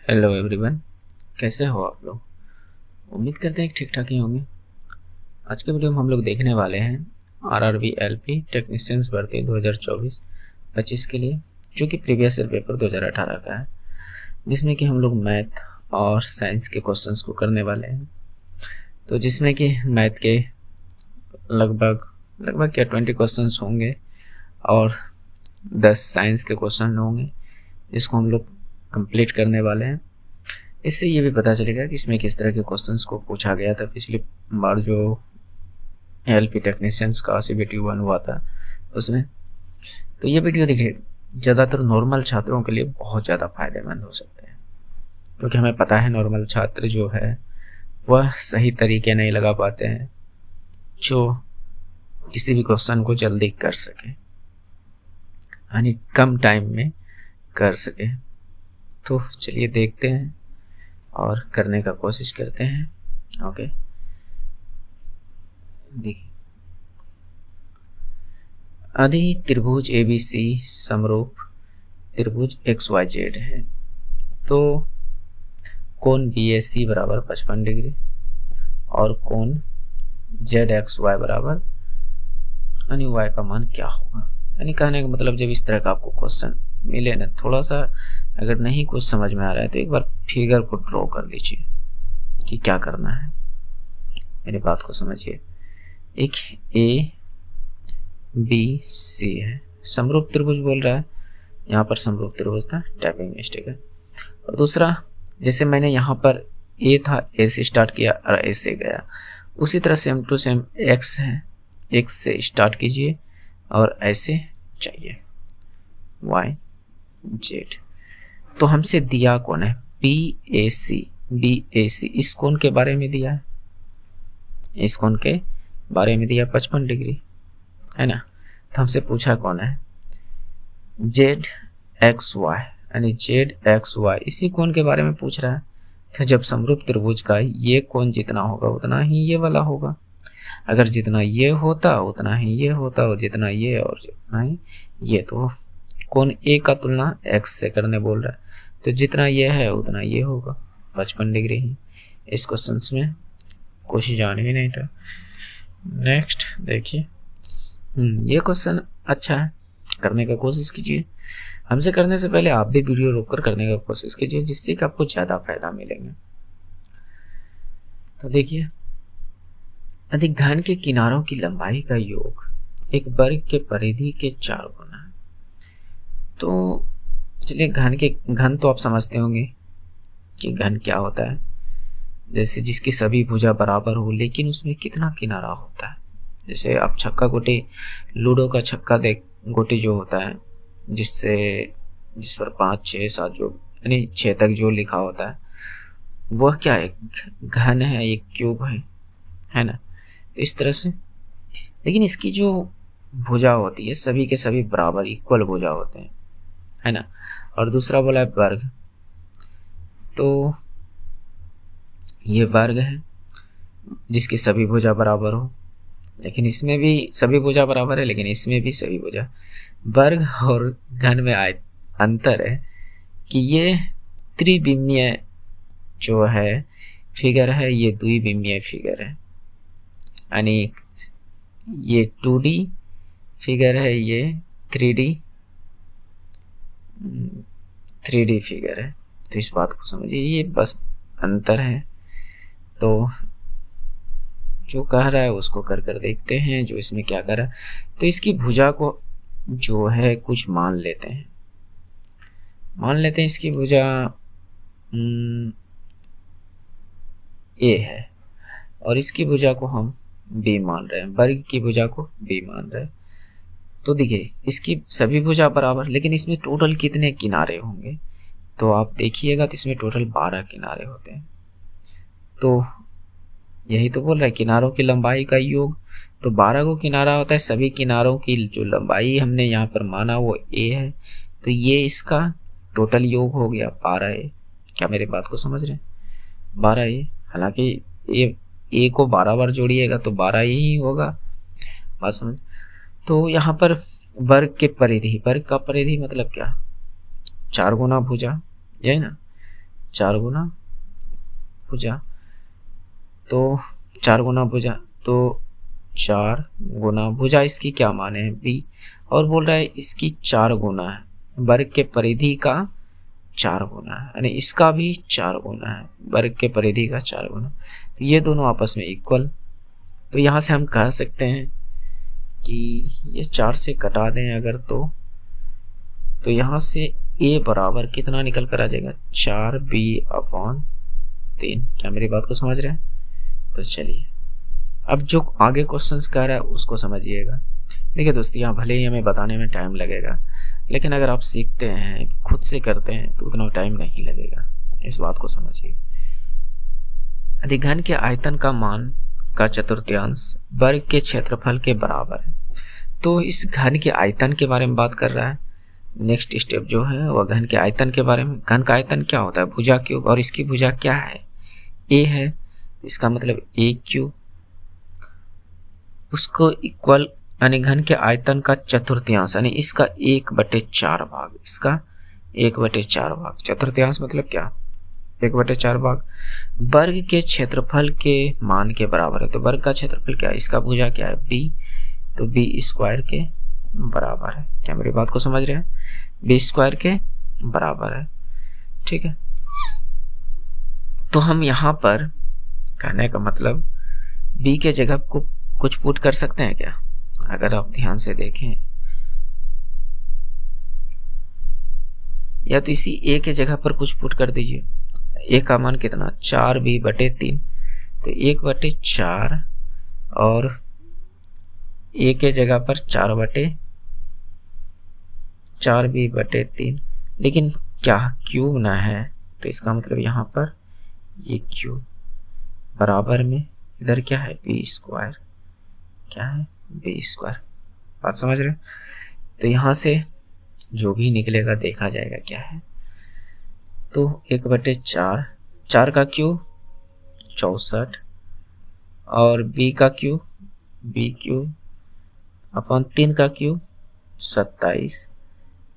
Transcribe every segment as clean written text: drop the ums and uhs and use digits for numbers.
Hello everyone, कैसे हो आप लोग। उम्मीद करते हैं कि ठीक ठाक ही होंगे। आज के वीडियो में हम लोग देखने वाले हैं आरआरबी एलपी टेक्नीशियंस भर्ती 2024-25 के लिए, जो कि प्रीवियस ईयर पेपर 2018 का है, जिसमें कि हम लोग मैथ और साइंस के क्वेश्चंस को करने वाले हैं। तो जिसमें कि मैथ के लगभग क्या 20 क्वेश्चंस होंगे और 10 साइंस के क्वेश्चन होंगे, जिसको हम लोग कंप्लीट करने वाले हैं। इससे ये भी पता चलेगा कि इसमें किस तरह के क्वेश्चंस को पूछा गया था पिछली बार जो एलपी टेक्नीशियंस का CBT 1 हुआ था उसमें। तो ये वीडियो देखिए, ज़्यादातर नॉर्मल छात्रों के लिए बहुत ज़्यादा फायदेमंद हो सकते हैं, क्योंकि हमें पता है नॉर्मल छात्र जो है वह सही तरीके नहीं लगा पाते हैं जो किसी भी क्वेश्चन को जल्दी कर सके, यानी कम टाइम में कर सके। तो चलिए देखते हैं और करने का कोशिश करते हैं। ओके, देखिए, यदि त्रिभुज ABC समरूप त्रिभुज XYZ है तो कोण BAC बराबर 55 डिग्री और कोण ZXY बराबर यानी Y का मान क्या होगा। यानी कहने का मतलब जब इस तरह का आपको क्वेश्चन मिले ना, थोड़ा सा अगर नहीं कुछ समझ में आ रहा है तो एक बार फिगर को ड्रॉ कर लीजिए कि क्या करना है। मेरी बात को समझिए। एक ABC है, समरूप त्रिभुज बोल रहा है, यहाँ पर समरूप त्रिभुज था, टाइपिंग मिस्टेक है। और दूसरा, जैसे मैंने यहाँ पर A था, A से स्टार्ट किया और A से गया, उसी तरह सेम टू सेम X है, X से स्टार्ट कीजिए और ऐसे चाहिए YZ। तो हमसे दिया कौन है BAC। इस कोण के बारे में दिया है, इस कोण के बारे में दिया 55 डिग्री है ना। तो हमसे पूछा कौन है ZXY, यानी ZXY इसी कोण के बारे में पूछ रहा है। तो जब समरूप त्रिभुज का ये कोण जितना होगा उतना ही ये वाला होगा। अगर जितना ये होता उतना ही ये होता, और जितना ये और जितना ही ये, तो कोण A का तुलना X से करने बोल रहा है, तो जितना ये है उतना ये होगा, 55 डिग्री ही। इस क्वेश्चन में कुछ जान ही नहीं था। नेक्स्ट देखिए, ये क्वेश्चन अच्छा है, करने का कोशिश कीजिए। हमसे करने से पहले आप भी वीडियो रोककर करने का कोशिश कीजिए, जिससे कि आपको ज़्यादा फायदा मिलेंगे। तो देखिए, यदि घन के किनारों की लंबाई का योग एक वर्ग के परिधि के 4 गुना है, तो चलिए घन तो आप समझते होंगे कि घन क्या होता है। जैसे जिसकी सभी भुजा बराबर हो लेकिन उसमें कितना किनारा होता है। जैसे आप छक्का गोटी, लूडो का छक्का गोटी जो होता है, जिस पर 5 6 7 जो यानी 6 तक जो लिखा होता है, वह क्या है, घन है, एक क्यूब है ना। इस तरह से, लेकिन इसकी जो भुजा होती है सभी के सभी बराबर इक्वल भुजा होते हैं, है ना। और दूसरा बोला है वर्ग, तो ये वर्ग है जिसकी सभी भुजा बराबर हो, लेकिन इसमें भी सभी भुजा बराबर है, लेकिन इसमें भी सभी भुजा। वर्ग और घन में अंतर है कि ये त्रिविमीय जो है फिगर है, ये द्विविमीय फिगर है, यानी ये 2D फिगर है, ये 3D फिगर है। तो इस बात को समझिए, ये बस अंतर है। तो जो कह रहा है उसको कर देखते हैं, जो इसमें क्या कर रहा है। तो इसकी भुजा को जो है कुछ मान लेते हैं, इसकी भुजा A है और इसकी भुजा को हम B मान रहे हैं, वर्ग की भुजा को B मान रहे हैं। तो देखिए, इसकी सभी भुजा बराबर, लेकिन इसमें टोटल कितने किनारे होंगे, तो आप देखिएगा तो इसमें टोटल 12 किनारे होते हैं। तो यही तो बोल रहा है किनारों की लंबाई का योग, तो 12 को किनारा होता है, सभी किनारों की जो लंबाई हमने यहाँ पर माना वो A है, तो ये इसका टोटल योग हो गया 12 A। क्या मेरी बात को समझ रहे हैं, 12 A। हालांकि A को 12 बार जोड़िएगा तो 12 ही होगा, बात समझ। तो यहाँ पर वर्ग का परिधि मतलब क्या, 4 गुना भुजा, यही ना। 4 गुना भुजा, तो 4 गुना भुजा, तो 4 गुना भुजा, इसकी क्या माने है b, और बोल रहा है इसकी 4 गुना है, वर्ग के परिधि का 4 गुना है, यानी इसका भी 4 गुना है, वर्ग के परिधि का 4 गुना, तो ये दोनों आपस में इक्वल। तो यहाँ से हम कह सकते हैं कि ये 4 से कटा दें अगर, तो यहाँ से a बराबर कितना निकल कर आ जाएगा, 4b/3। क्या मेरी बात को समझ रहे हैं? तो चलिए अब जो आगे क्वेश्चंस कह रहा है उसको समझिएगा। देखिए दोस्तों, यहाँ भले ही हमें बताने में टाइम लगेगा, लेकिन अगर आप सीखते हैं, खुद से करते हैं, तो उतना टाइम नहीं लगेगा, इस बात को समझिए। यदि घन के आयतन का मान का चतुर्थांश वर्ग के क्षेत्रफल के बराबर है, तो इस घन के आयतन के बारे में बात कर रहा है। नेक्स्ट स्टेप जो है वह घन के आयतन के बारे में। घन का आयतन क्या होता है, भुजा क्यूब, और इसकी भुजा क्या है, a है, इसका मतलब a क्यूब, उसको इक्वल, यानी घन के आयतन का चतुर्थांश, यानी इसका 1/4 भाग, इसका 1/4 भाग, चतुर्थांश मतलब क्या, 1/4 भाग वर्ग के क्षेत्रफल के मान के बराबर है। तो वर्ग का क्षेत्रफल क्या है, इसका भुजा क्या है b, तो b² के बराबर है। क्या मेरी बात को समझ रहे हैं, b² के बराबर है, ठीक है। तो हम यहाँ पर कहने का मतलब b के जगह को कुछ पुट कर सकते हैं क्या, अगर आप ध्यान से देखें, या तो इसी a के जगह पर कुछ पुट कर दीजिए। a का मान कितना, 4b/3, तो 1/4 और a के जगह पर 4b/3, लेकिन क्या क्यूब ना है, तो इसका मतलब यहाँ पर ये क्यूब बराबर में इधर क्या है, b², क्या है b²। बात समझ रहे? तो यहाँ से जो भी निकलेगा देखा जाएगा क्या है। तो 1/4, 4 का क्यूब 64, और b का क्यूब अपन 3 का क्यूब 27,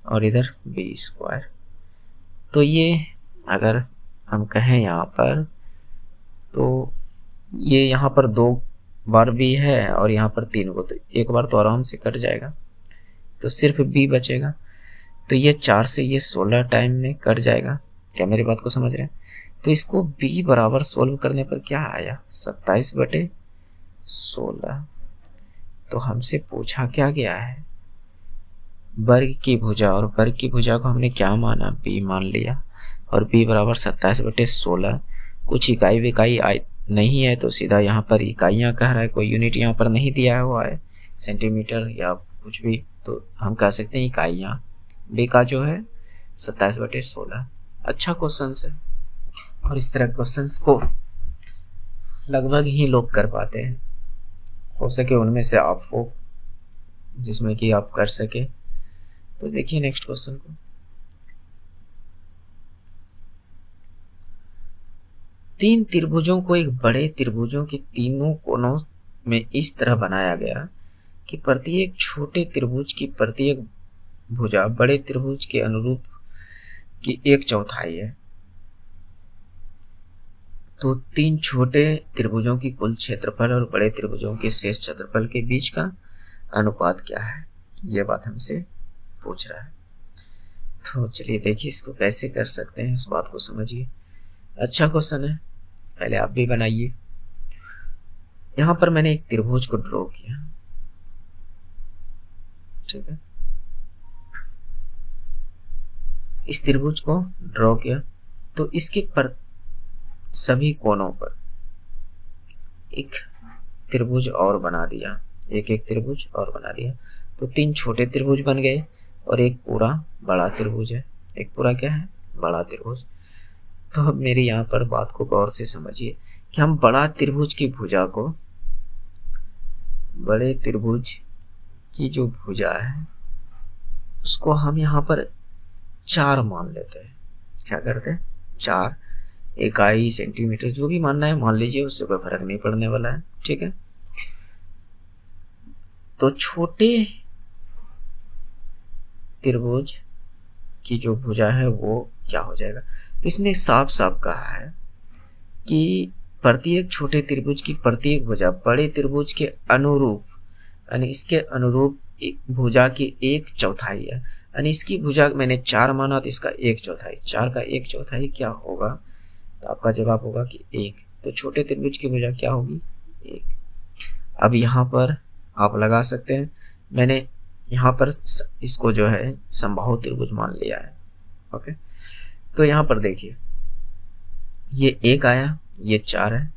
और इधर b²। तो ये अगर हम कहें यहाँ पर, तो ये यहाँ पर 2 बार b है और यहाँ पर 3 को, तो एक बार तो आराम से कट जाएगा, तो सिर्फ b बचेगा। तो ये 4 से ये 16 टाइम में कट जाएगा। क्या मेरी बात को समझ रहे हैं? तो इसको b बराबर सोल्व करने पर क्या आया, 27/16। तो हमसे पूछा क्या गया है, वर्ग की भुजा, और वर्ग की भुजा को हमने क्या माना, b मान लिया, और b बराबर 27/16। कुछ इकाई विकाई नहीं है, तो सीधा यहाँ पर इकाइयाँ कह रहा है, कोई यूनिट यहाँ पर नहीं दिया हुआ है, सेंटीमीटर या कुछ भी, तो हम कह सकते हैं इकाइयाँ। b का जो है 27/16। अच्छा क्वेश्चन है, और इस तरह क्वेश्चंस को लगभग ही लोग कर पाते हैं, हो सके उनमें से आप हो जिसमें कि आप कर सके। तो देखिए नेक्स्ट क्वेश्चन को, तीन त्रिभुजों को एक बड़े त्रिभुजों के तीनों कोनों में इस तरह बनाया गया कि प्रत्येक छोटे त्रिभुज की प्रत्येक भुजा बड़े त्रिभुज के अनुरूप की 1/4 है। तो तीन छोटे त्रिभुजों की कुल क्षेत्रफल और बड़े त्रिभुजों के शेष क्षेत्रफल के बीच का अनुपात क्या है, ये बात हमसे पूछ रहा है। तो चलिए देखिए इसको कैसे कर सकते हैं, इस बात को समझिए। अच्छा क्वेश्चन है, पहले आप भी बनाइए। यहां पर मैंने एक त्रिभुज को ड्रॉ किया, ठीक है, इस त्रिभुज को ड्रॉ किया, तो इसके पर सभी कोनों पर एक त्रिभुज और बना दिया, एक एक त्रिभुज और बना दिया। तो तीन छोटे त्रिभुज बन गए और एक पूरा बड़ा त्रिभुज है, एक पूरा क्या है, बड़ा त्रिभुज। तो अब मेरी यहाँ पर बात को गौर से समझिए कि हम बड़ा त्रिभुज की भुजा को, बड़े त्रिभुज की जो भुजा है उसको हम यहाँ पर 4 मान लेते हैं। क्या करते हैं, 4 इकाई सेंटीमीटर जो भी मानना है मान लीजिए, उससे कोई फर्क नहीं पड़ने वाला है, ठीक है। तो छोटे त्रिभुज की जो भुजा है वो क्या हो जाएगा, तो इसने साफ साफ कहा है कि प्रत्येक छोटे त्रिभुज की प्रत्येक भुजा बड़े त्रिभुज के अनुरूप, यानी इसके अनुरूप भुजा की 1/4 है। यानी इसकी भुजा मैंने 4 माना तो इसका 1/4, 4 का 1/4 क्या होगा, तो आपका जवाब होगा कि 1। तो छोटे त्रिभुज की भुजा क्या होगी, 1। अब यहाँ पर आप लगा सकते हैं, मैंने यहाँ पर इसको जो है समबाहु त्रिभुज मान लिया है। ओके, तो यहाँ पर देखिए ये 1 आया, ये 4 है।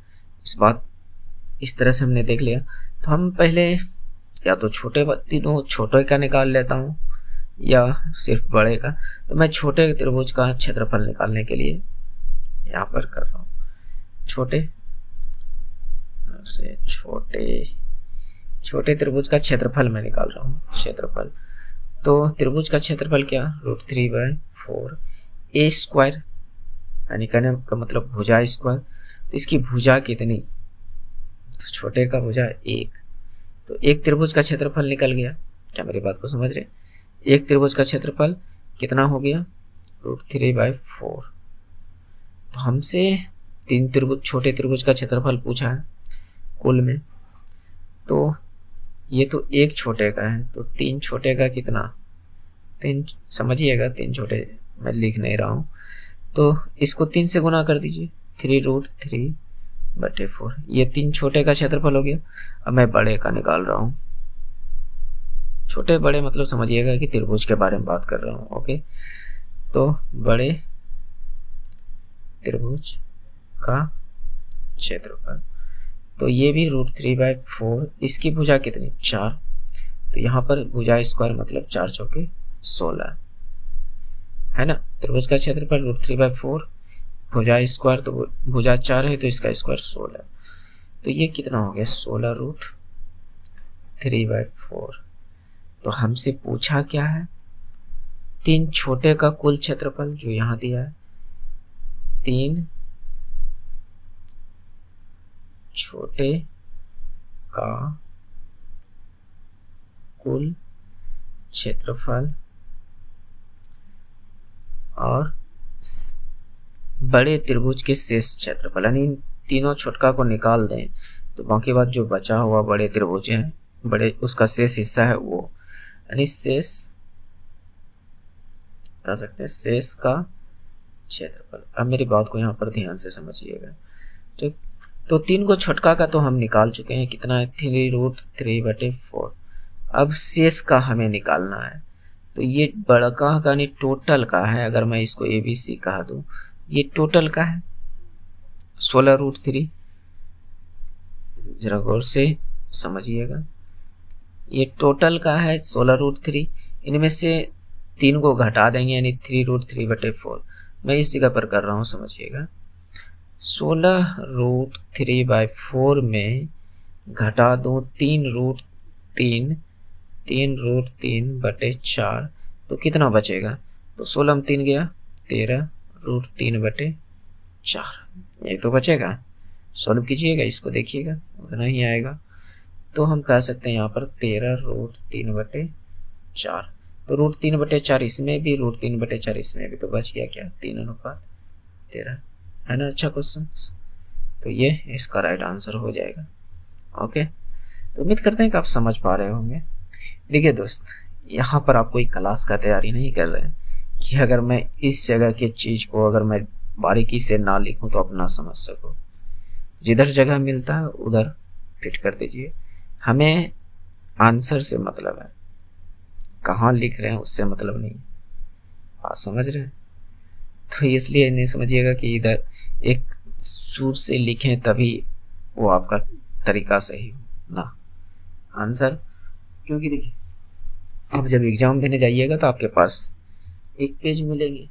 इस तरह से हमने देख लिया। तो हम पहले या तो तीनों छोटे का निकाल लेता हूँ या सिर्फ बड़े का। तो मैं छोटे त्रिभुज का क्षेत्रफल निकालने के लिए यहाँ पर कर रहा हूँ। छोटे त्रिभुज का क्षेत्रफल मैं निकाल रहा हूँ, क्षेत्रफल। तो त्रिभुज का क्षेत्रफल क्या, √3/4 a स्क्वायर, यानी कहने का मतलब भुजा स्क्वायर। तो इसकी भुजा कितनी, तो छोटे का भुजा 1। तो एक त्रिभुज का क्षेत्रफल निकल गया। क्या मेरी बात को समझ रहे, एक त्रिभुज का क्षेत्रफल कितना हो गया, √3/4। तो हमसे 3 त्रिभुज, छोटे त्रिभुज का क्षेत्रफल पूछा है कुल में। तो ये तो 1 छोटे का है, तो 3 छोटे का कितना, 3 समझिएगा, 3 छोटे मैं लिख नहीं रहा हूँ। तो इसको 3 से गुना कर दीजिए, 3√3/4। ये 3 छोटे का क्षेत्रफल हो गया। अब मैं बड़े का निकाल रहा हूँ। छोटे बड़े मतलब समझिएगा कि त्रिभुज के बारे में बात कर रहा हूँ। ओके, तो बड़े त्रिभुज का क्षेत्रफल, तो ये भी √3/4। इसकी भुजा कितनी, 4। तो यहाँ पर भुजा स्क्वायर मतलब 4 चौके 16 है ना। त्रिभुज का क्षेत्रफल √3/4, भुजा स्क्वायर, तो भुजा 4 है तो इसका स्क्वायर 16। तो ये कितना हो गया, 16√3/4। तो हमसे पूछा क्या है, 3 छोटे का कुल क्षेत्रफल जो यहाँ दिया है, 3 छोटे का कुल क्षेत्रफल और बड़े त्रिभुज के शेष क्षेत्रफल, यानी तीनों छोटका को निकाल दें तो बाकी बात जो बचा हुआ बड़े त्रिभुज है, बड़े उसका शेष हिस्सा है वो, यानी शेष कह सकते हैं शेष का क्षेत्रफल। अब मेरी बात को यहाँ पर ध्यान से समझिएगा, ठीक। तो 3 को छोटका का तो हम निकाल चुके हैं, कितना है, 3√3/4। अब शेष का हमें निकालना है। तो ये बड़का का नहीं टोटल का है, अगर मैं इसको ABC कहा दूं, ये टोटल का है 16√3। जरा गौर से समझिएगा, ये टोटल का है 16√3। इनमें से 3 को घटा देंगे यानी 3√3/4। मैं इस जगह पर कर रहा हूँ, समझिएगा। 16√3/4 में घटा दूं 3√3/4, तो कितना बचेगा, तो 16 में 3 गया, 13√3/4, ये तो बचेगा। सॉल्व कीजिएगा इसको, देखिएगा उतना ही आएगा। तो हम कह सकते हैं यहाँ पर 13√3/4। तो √3/4 इसमें भी, √3/4 इसमें भी, तो बच गया क्या, 3:13 है ना। अच्छा क्वेश्चन, तो ये इसका राइट आंसर हो जाएगा। ओके, तो उम्मीद करते हैं कि आप समझ पा रहे होंगे। देखिए दोस्त, यहाँ पर आप कोई क्लास का तैयारी नहीं कर रहे हैं कि अगर मैं इस जगह की चीज को अगर मैं बारीकी से ना लिखूं तो आप ना समझ सको। जिधर जगह मिलता है उधर फिट कर दीजिए। हमें आंसर से मतलब है, कहाँ लिख रहे हैं उससे मतलब नहीं। आप समझ रहे हैं, तो इसलिए नहीं समझिएगा कि इधर एक सुर से लिखें तभी वो आपका तरीका सही हो ना आंसर। क्योंकि देखिए, आप जब एग्जाम देने जाइएगा तो आपके पास एक पेज मिलेंगे,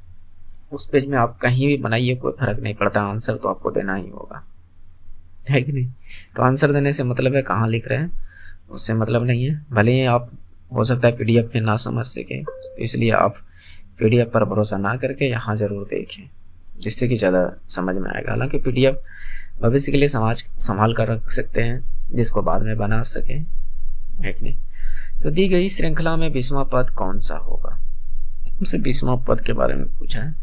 उस पेज में आप कहीं भी बनाइए कोई फर्क नहीं पड़ता, आंसर तो आपको देना ही होगा, है कि नहीं। तो आंसर देने से मतलब है, कहाँ लिख रहे हैं उससे मतलब नहीं है। भले ही आप हो सकता है PDF में ना समझ सके, तो इसलिए आप PDF पर भरोसा ना करके यहाँ जरूर देखें, जिससे कि ज़्यादा समझ में आएगा। हालांकि PDF भविष्य के लिए संभाल कर रख सकते हैं, जिसको बाद में बना सके, है कि नहीं। तो दी गई श्रृंखला में 20वां पद कौन सा होगा, हमसे 20वां पद के बारे में पूछा है।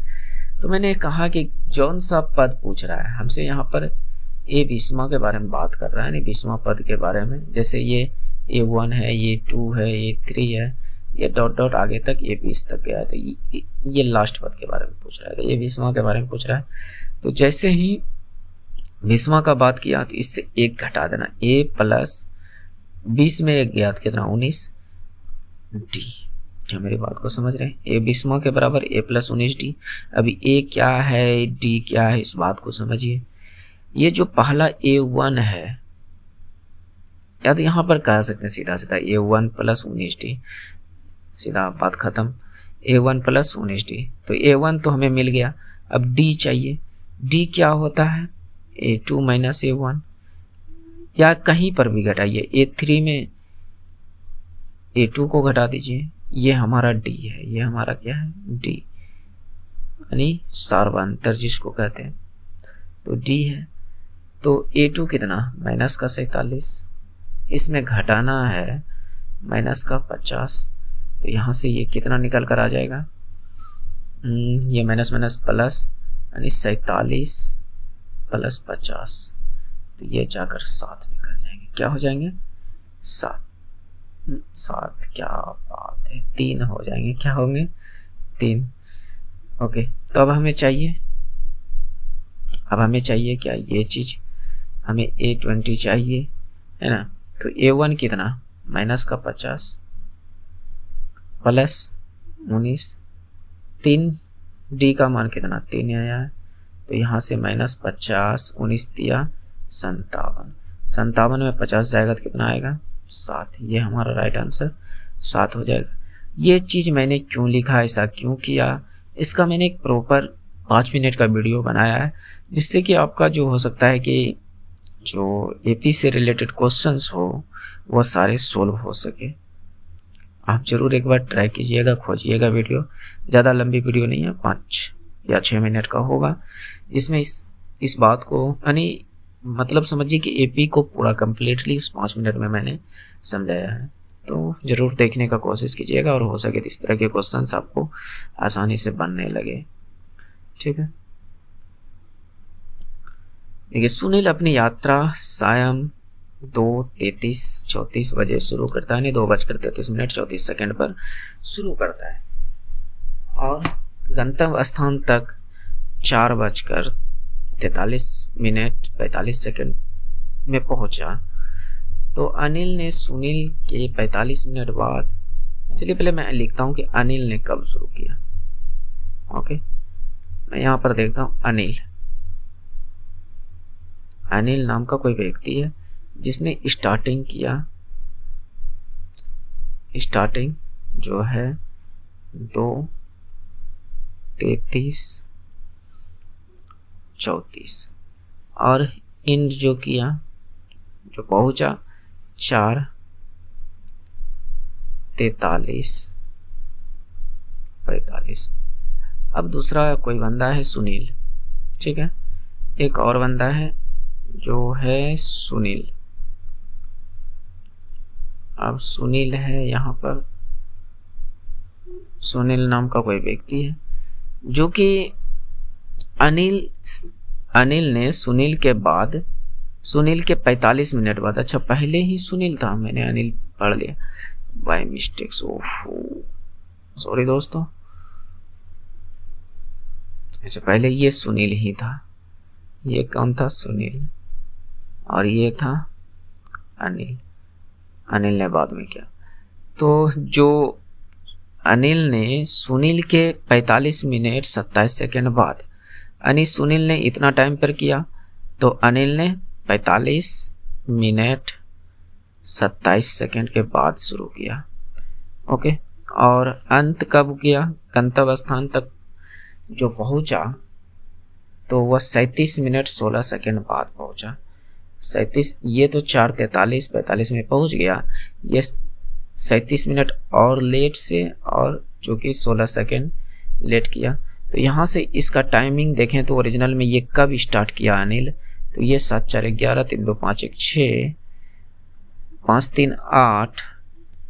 तो मैंने कहा कि जौन सा पद पूछ रहा है हमसे, यहाँ पर ए 20वां के बारे में बात कर रहा है, नहीं 20वां पद के बारे में। जैसे ये A1 है, ये 2 है, ये 3 है, ये डॉट डॉट आगे तक ये 20 तक गया है। तो ये लास्ट पद के बारे में पूछ रहा है, तो ये 20वां के बारे में पूछ रहा है। तो जैसे ही 20वां का बात किया तो इससे 1 घटा देना, a प्लस 20 में 1 गया तो कितना 19 d। क्या मेरी बात को समझ रहे हैं? a 20वां के बराबर a प्लस 19 d। अभी a क्या है, d क्या है, इस बात को समझिए। ये जो पहला A1 है, या तो यहां पर कह सकते हैं सीधा सीधा A1 प्लस 19d, सीधा बात खत्म। A1 प्लस 19d, तो A1 तो हमें मिल गया। अब D चाहिए। D क्या होता है? A2 माइनस A1, या कहीं पर भी घटाइए। A3 में A2 को घटा दीजिए, ये हमारा D है, ये हमारा क्या है D, यानी सार्वंतर जिसको कहते हैं, तो D है। तो A2 कितना, माइनस का 47, इसमें घटाना है माइनस का 50, तो यहाँ से ये कितना निकल कर आ जाएगा, ये माइनस माइनस प्लस, यानी 47 प्लस 50, तो ये जाकर 7 निकल जाएंगे। क्या हो जाएंगे? 7 क्या बात है, 3 हो जाएंगे। क्या होंगे? 3। ओके, तो अब हमें चाहिए क्या, ये चीज हमें A20 चाहिए, है ना। तो A1 कितना, माइनस का 50 प्लस 19, 3 D का मान कितना 3 आया है, तो यहाँ से माइनस 50, 19 दिया 57, 57 में 50 जाएगा तो कितना आएगा 7। ये हमारा राइट आंसर 7 हो जाएगा। ये चीज़ मैंने क्यों लिखा, ऐसा क्यों किया, इसका मैंने एक प्रॉपर 5 मिनट का वीडियो बनाया है, जिससे कि आपका जो हो सकता है कि जो AP से रिलेटेड क्वेश्चंस हो वो सारे सोल्व हो सके। आप जरूर एक बार ट्राई कीजिएगा, खोजिएगा वीडियो। ज़्यादा लंबी वीडियो नहीं है, 5 या 6 मिनट का होगा, जिसमें इस बात को, यानी मतलब समझिए कि AP को पूरा कम्प्लीटली उस 5 मिनट में मैंने समझाया है। तो ज़रूर देखने का कोशिश कीजिएगा, और हो सके तो इस तरह के क्वेश्चंस आपको आसानी से बनने लगे। ठीक है, देखिए, सुनील अपनी यात्रा सायं 2:33-34 बजे शुरू करता है, नहीं 2:33 पर शुरू करता है, और गंतव्य स्थान तक 4:43 में पहुंचा। तो अनिल ने सुनील के 45 मिनट बाद, चलिए पहले मैं लिखता हूं कि अनिल ने कब शुरू किया। ओके, मैं यहां पर देखता हूं अनिल नाम का कोई व्यक्ति है जिसने स्टार्टिंग किया, स्टार्टिंग जो है 2:33-34, और एंड जो किया, जो पहुंचा 4:43-45। अब दूसरा कोई बंदा है सुनील, ठीक है, एक और बंदा है जो है सुनील। अब सुनील है, यहाँ पर सुनील नाम का कोई व्यक्ति है, जो कि अनिल ने सुनील के बाद, सुनील के 45 मिनट बाद, अच्छा पहले ही सुनील था, मैंने अनिल पढ़ लिया बाय मिस्टेक्स, सॉरी दोस्तों। अच्छा, पहले ये सुनील ही था, ये कौन था, सुनील, और ये था अनिल। अनिल ने बाद में किया। तो जो अनिल ने सुनील के 45 मिनट 27 सेकंड बाद, यानी सुनील ने इतना टाइम पर किया, तो अनिल ने 45 मिनट 27 सेकंड के बाद शुरू किया। ओके, और अंत कब किया, गंतव्य स्थान तक जो पहुंचा तो वह 37 मिनट 16 सेकंड बाद पहुंचा। 37, ये तो 4:43-45 में पहुंच गया, ये 37 मिनट और लेट से, और जो कि 16 सेकंड लेट किया। तो यहाँ से इसका टाइमिंग देखें तो ओरिजिनल में ये कब स्टार्ट किया अनिल, तो ये 7:4-11, 3-2-5-1 6, 5-3-8,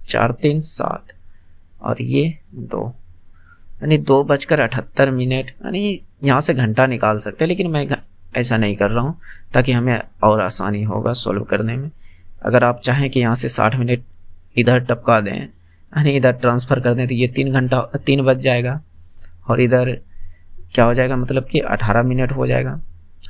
4-3-7, और ये 2, यानी 2:78 यानी यहाँ से घंटा निकाल सकते हैं, लेकिन मैं ऐसा नहीं कर रहा हूँ ताकि हमें और आसानी होगा सॉल्व करने में। अगर आप चाहें कि यहाँ से 60 मिनट इधर टपका दें यानी इधर ट्रांसफ़र कर दें तो ये 3 बज जाएगा, और इधर क्या हो जाएगा मतलब कि 18 मिनट हो जाएगा,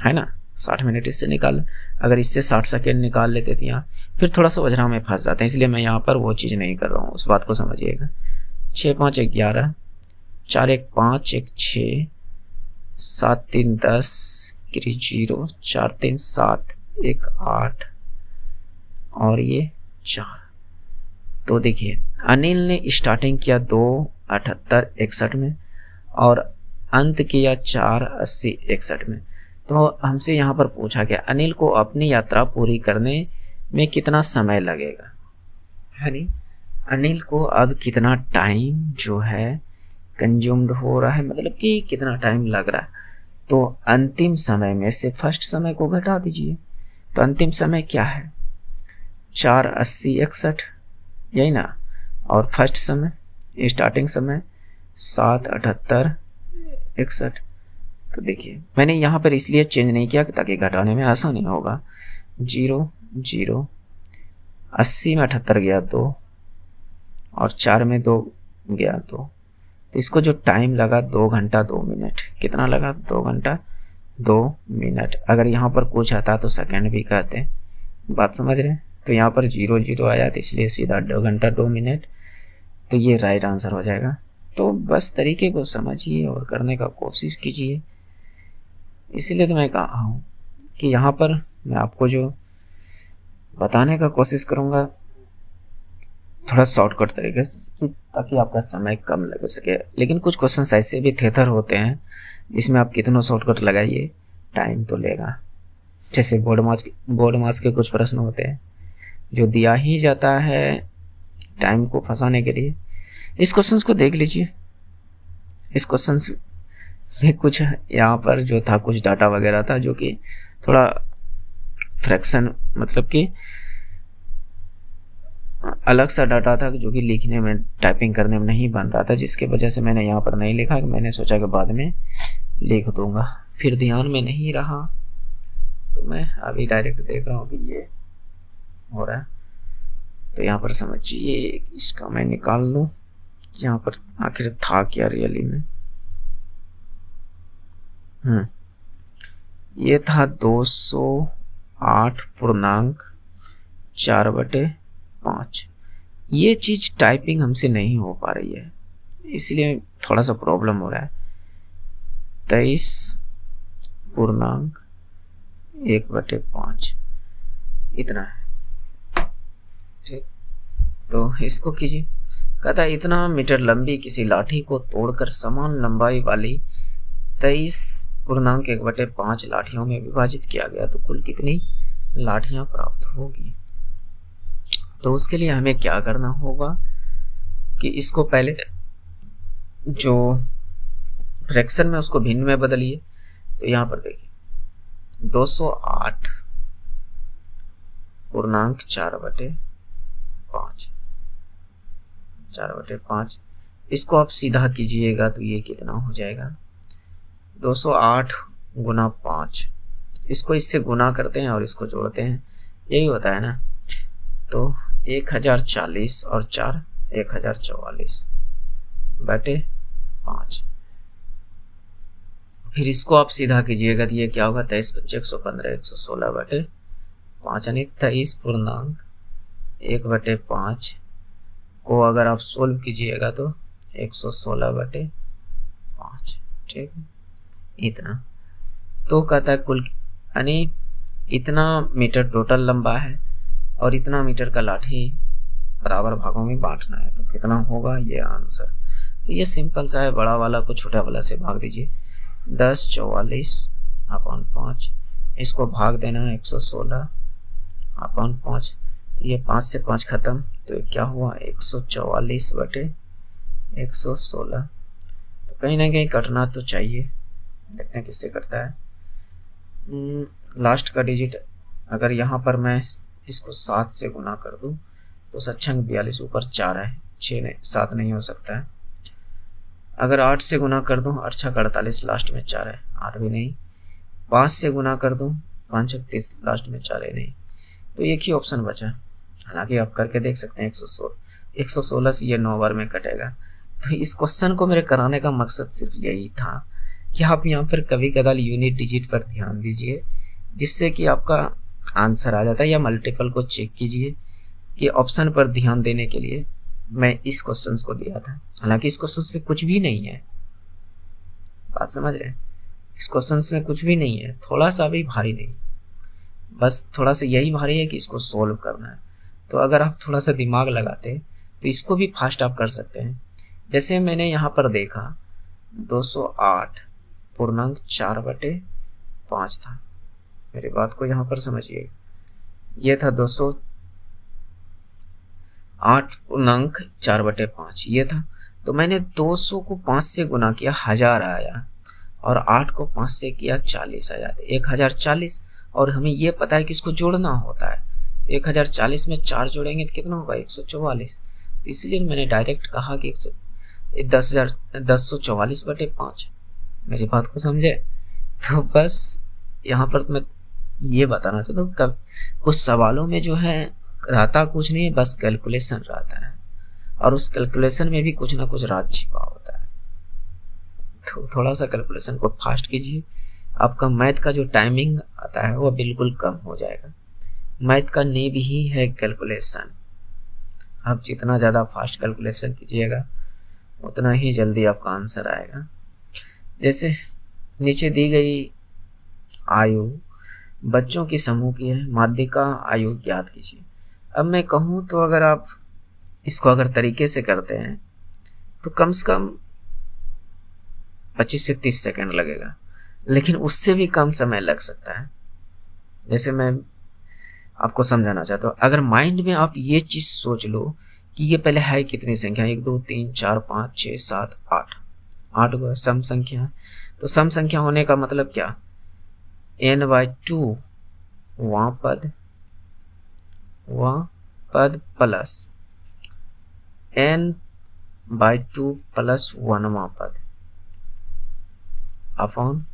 है ना। 60 मिनट इससे निकाल, अगर इससे 60 सेकेंड निकाल लेते थे यहाँ, फिर थोड़ा सा वजरा में फंस जाते हैं, इसलिए मैं यहाँ पर वो चीज़ नहीं कर रहा हूँ, उस बात को समझिएगा। 6 5 11, 4 1 5 1 6, 7 3 10, 0, 4 3 7, 1 8 और ये 4। तो देखिए अनिल ने स्टार्टिंग किया 2:78 में और अंत किया 4:80 में। तो हमसे यहाँ पर पूछा गया अनिल को अपनी यात्रा पूरी करने में कितना समय लगेगा, यानी अनिल को अब कितना टाइम जो है कंज्यूम्ड हो रहा है, मतलब कि कितना टाइम लग रहा है। तो अंतिम समय में से फर्स्ट समय को घटा दीजिए, तो अंतिम समय क्या है 4:80 61, यही ना, और फर्स्ट समय स्टार्टिंग समय 7:78 61। तो देखिए मैंने यहाँ पर इसलिए चेंज नहीं किया ताकि घटाने में आसानी होगा। 0 0, 80 में 78 गया 2 और 4 में 2 गया 2, तो इसको जो टाइम लगा 2 घंटा 2 मिनट, कितना लगा 2 घंटा 2 मिनट। अगर यहाँ पर कुछ आता तो सेकंड भी कहते हैं, बात समझ रहे हैं। तो यहाँ पर 0 0 आया तो इसलिए सीधा 2 घंटा 2 मिनट, तो ये राइट आंसर हो जाएगा। तो बस तरीके को समझिए और करने का कोशिश कीजिए। इसीलिए तो मैं कहा हूँ कि यहाँ पर मैं आपको जो बताने का कोशिश करूँगा थोड़ा शॉर्टकट तरीके से, ताकि आपका समय कम लग सके। लेकिन कुछ क्वेश्चंस ऐसे भी थेथर होते हैं जिसमें आप कितना शॉर्टकट लगाइए टाइम तो लेगा। जैसे बोर्ड मार्क्स के कुछ प्रश्न होते हैं जो दिया ही जाता है टाइम को फंसाने के लिए। इस क्वेश्चन को देख लीजिए, इस क्वेश्चन में कुछ यहाँ पर जो था कुछ डाटा वगैरह था जो कि थोड़ा फ्रैक्शन मतलब कि अलग सा डाटा था जो कि लिखने में टाइपिंग करने में नहीं बन रहा था, जिसके वजह से मैंने यहाँ पर नहीं लिखा। मैंने सोचा कि बाद में लिख दूंगा, फिर ध्यान में नहीं रहा, तो मैं अभी डायरेक्ट देख रहा हूँ कि ये हो रहा है। तो यहाँ पर समझिए, इसका मैं निकाल लूँ यहाँ पर आखिर था क्या रियली में। ये था 208.4/5। ये चीज टाइपिंग हमसे नहीं हो पा रही है, इसलिए थोड़ा सा प्रॉब्लम हो रहा है। 23.1/5 इतना है, ठीक। तो इसको कीजिए। कहता है इतना मीटर लंबी किसी लाठी को तोड़कर समान लंबाई वाली 23.1/5 लाठियों में विभाजित किया गया तो कुल कितनी लाठियां प्राप्त होगी। तो उसके लिए हमें क्या करना होगा कि इसको पहले जो फ्रैक्शन में उसको भिन्न में बदलिए। तो यहाँ पर देखिए 208.4/5 इसको आप सीधा कीजिएगा तो ये कितना हो जाएगा 208 गुना 5। इसको इससे गुना करते हैं और इसको जोड़ते हैं, यही होता है ना। तो 1040 और 4 1044/5। फिर इसको आप सीधा कीजिएगा तो ये क्या होगा 23 × 115 116/5 यानी 23.1/5 को अगर आप सोल्व कीजिएगा तो 116/5, ठीक है। इतना तो कहता है कुल यानी इतना मीटर टोटल लंबा है और इतना मीटर का लाठी बराबर भागों में बांटना है, तो कितना होगा ये आंसर। तो ये सिंपल सा है, बड़ा वाला को छोटा वाला से भाग दीजिए। 1044/5 इसको भाग देना है 116/5। तो ये 5 से 5 खत्म, तो क्या हुआ 144/116। तो कहीं ना कहीं कटना तो चाहिए, देखते हैं किससे कटता है। लास्ट का डिजिट अगर यहाँ पर मैं इसको 7 से गुना कर दूं तो 7×42 ऊपर 4 है, 6 नहीं 7 नहीं हो सकता है। अगर 8 से गुना कर दूं, 8 छक 48, लास्ट में 4 है, 8 भी नहीं। 5 से गुना कर दूं, 5 छक 30, लास्ट में 4 है नहीं। तो एक ही ऑप्शन बचा, हालांकि आप करके देख सकते हैं। 116 से ये 9 बार में कटेगा। तो इस क्वेश्चन को मेरे कराने का मकसद सिर्फ यही था कि आप यहाँ पर कभी कदाल यूनिट डिजिट पर ध्यान दीजिए, जिससे कि आपका आंसर आ जाता है, या मल्टीपल को चेक कीजिए। कि ऑप्शन पर ध्यान देने के लिए मैं इस क्वेश्चन को दिया था, हालांकि इस क्वेश्चन में कुछ भी नहीं है, बात समझ रहे हैं। इस क्वेश्चन में कुछ भी नहीं है, थोड़ा सा भी भारी नहीं, बस थोड़ा सा यही भारी है कि इसको सोल्व करना है। तो अगर आप थोड़ा सा दिमाग लगाते तो इसको भी फास्ट आप कर सकते हैं। जैसे मैंने यहाँ पर देखा 208 पूर्णांक 4/5 था। मेरी बात को यहाँ पर समझिए, ये था 208 पूर्णांक 4/5 ये था। तो मैंने 200 को 5 से गुना किया, 1000 आया, और 8 को 5 से किया, 40 आ जाते, 1040। और हमें ये पता है कि इसको जोड़ना होता है, तो 1040 में 4 जोड़ेंगे तो कितना होगा, 144। तो इसलिए मैंने डायरेक्ट कहा कि 1044/5। मेरी बात को समझे। तो बस यहाँ पर मैं ये बताना चाहता हूँ, कब कुछ सवालों में जो है रहता कुछ नहीं, बस कैलकुलेशन रहता है, और उस कैलकुलेशन में भी कुछ ना कुछ राज छिपा होता है। तो थोड़ा सा कैलकुलेशन को फास्ट कीजिए, आपका मैथ का जो टाइमिंग आता है वो बिल्कुल कम हो जाएगा। मैथ का नींव ही है कैलकुलेशन। आप जितना ज़्यादा फास्ट कैलकुलेशन कीजिएगा उतना ही जल्दी आपका आंसर आएगा। जैसे नीचे दी गई आयु बच्चों की समूह की है, माध्यिका आयु ज्ञात कीजिए। अब मैं कहूँ तो अगर आप इसको अगर तरीके से करते हैं तो कम से कम 25 से 30 सेकंड लगेगा, लेकिन उससे भी कम समय लग सकता है। जैसे मैं आपको समझाना चाहता हूँ, अगर माइंड में आप ये चीज सोच लो कि ये पहले है कितनी संख्या, 1 2 3 4 5 6 7 8, 8 को सम संख्या है। तो सम संख्या होने का मतलब क्या, n/2 वहाँ पद प्लस n/2 प्लस 1वां पद अपॉन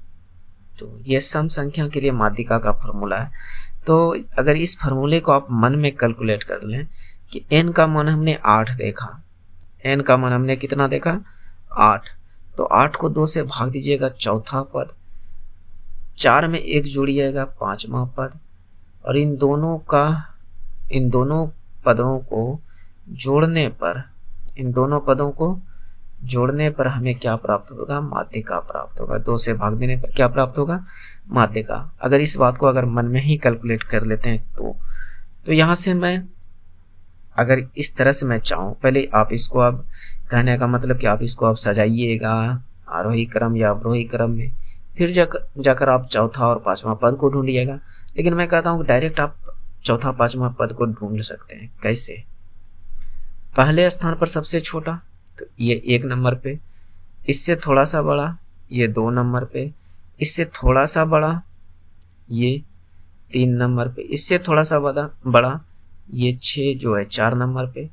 2। ये सम संख्या के लिए माध्यिका का फॉर्मूला है। तो अगर इस फॉर्मूले को आप मन में कैलकुलेट कर लें कि n का मान हमने 8 देखा, n का मान हमने कितना देखा 8, तो 8 को 2 से भाग दीजिएगा, चौथा पद, 4 में 1 जुड़िएगा, 5वां पद, और इन दोनों पदों को जोड़ने पर हमें क्या प्राप्त होगा, माध्यिका प्राप्त होगा। 2 से भाग देने पर क्या प्राप्त होगा, माध्यिका। अगर इस बात को अगर मन में ही कैलकुलेट कर लेते हैं तो यहाँ से मैं अगर इस तरह से मैं चाहूँ, पहले आप इसको अब कहने का मतलब कि आप इसको अब सजाइएगा आरोही क्रम या अवरोही क्रम में, फिर जाकर आप चौथा और 5वां पद को ढूंढिएगा। लेकिन मैं कहता हूँ डायरेक्ट आप चौथा 5वां पद को ढूंढ सकते हैं। कैसे, पहले स्थान पर सबसे छोटा तो ये 1 नंबर पे, इससे थोड़ा सा बड़ा ये 2 नंबर पे, इससे थोड़ा सा बड़ा ये 3 नंबर पे, इससे थोड़ा सा बड़ा ये 6 जो है 4 नंबर पे,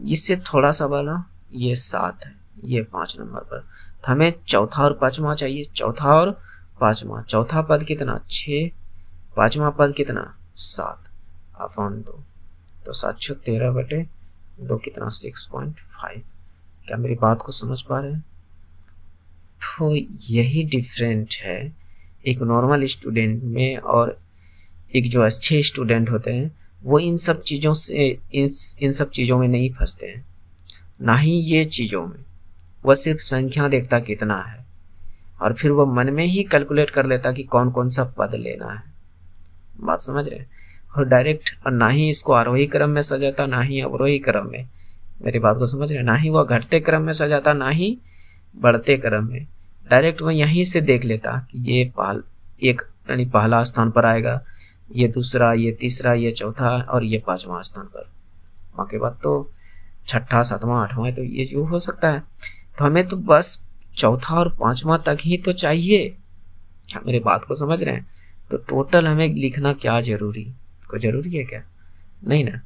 इससे थोड़ा सा बड़ा ये 7 है, ये 5 नंबर पर। तो हमें चौथा और 5वां चाहिए, चौथा और 5वां। चौथा पद कितना 6, 5वां पद कितना 7 अपॉन 2। तो 7 13/2 कितना 6.5। क्या मेरी बात को समझ पा रहे हैं। तो यही डिफरेंट है एक नॉर्मल स्टूडेंट में और एक जो अच्छे स्टूडेंट होते हैं, वो इन सब चीज़ों में नहीं फंसते हैं, ना ही ये चीज़ों में। वह सिर्फ संख्या देखता कितना है, और फिर वह मन में ही कैलकुलेट कर लेता कि कौन कौन सा पद लेना है। बात समझ रहे हैं। और डायरेक्ट, और ना ही इसको आरोही क्रम में सजाता, ना ही अवरोही क्रम में। मेरी बात को समझ रहे हैं। ना ही वह घटते क्रम में सजाता, ना ही बढ़ते क्रम में। डायरेक्ट वह यहीं से देख लेता कि ये एक यानी पहला स्थान पर आएगा, ये दूसरा, ये तीसरा, ये चौथा, और ये 5वां स्थान पर। बाकी बात तो 6ठा 7वां 8वां तो ये जो हो सकता है। तो हमें तो बस चौथा और 5वां तक ही तो चाहिए। क्या मेरी बात को समझ रहे हैं। तो टोटल हमें लिखना क्या जरूरी, कोई जरूरी है क्या, नहीं ना।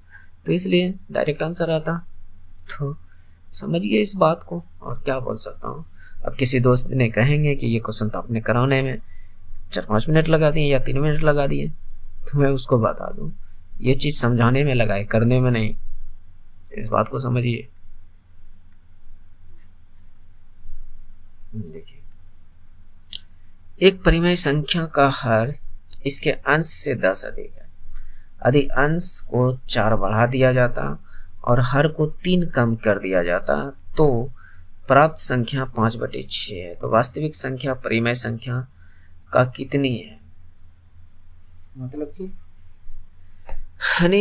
तो इसलिए डायरेक्ट आंसर आता। तो समझिए इस बात को, और क्या बोल सकता हूँ। अब किसी दोस्त ने कहेंगे कि ये क्वेश्चन तो आपने कराने में 4-5 मिनट लगा दिए या 3 मिनट लगा दिए, तो मैं उसको बता दूं ये चीज समझाने में लगा है, करने में नहीं। इस बात को समझिए। देखिए, एक परिमेय संख्या का हर इसके अंश से 10 अधिक है। यदि अंश को 4 बढ़ा दिया जाता और हर को 3 कम कर दिया जाता तो प्राप्त संख्या 5/6 है। तो वास्तविक संख्या परिमेय संख्या का कितनी है? मतलब कि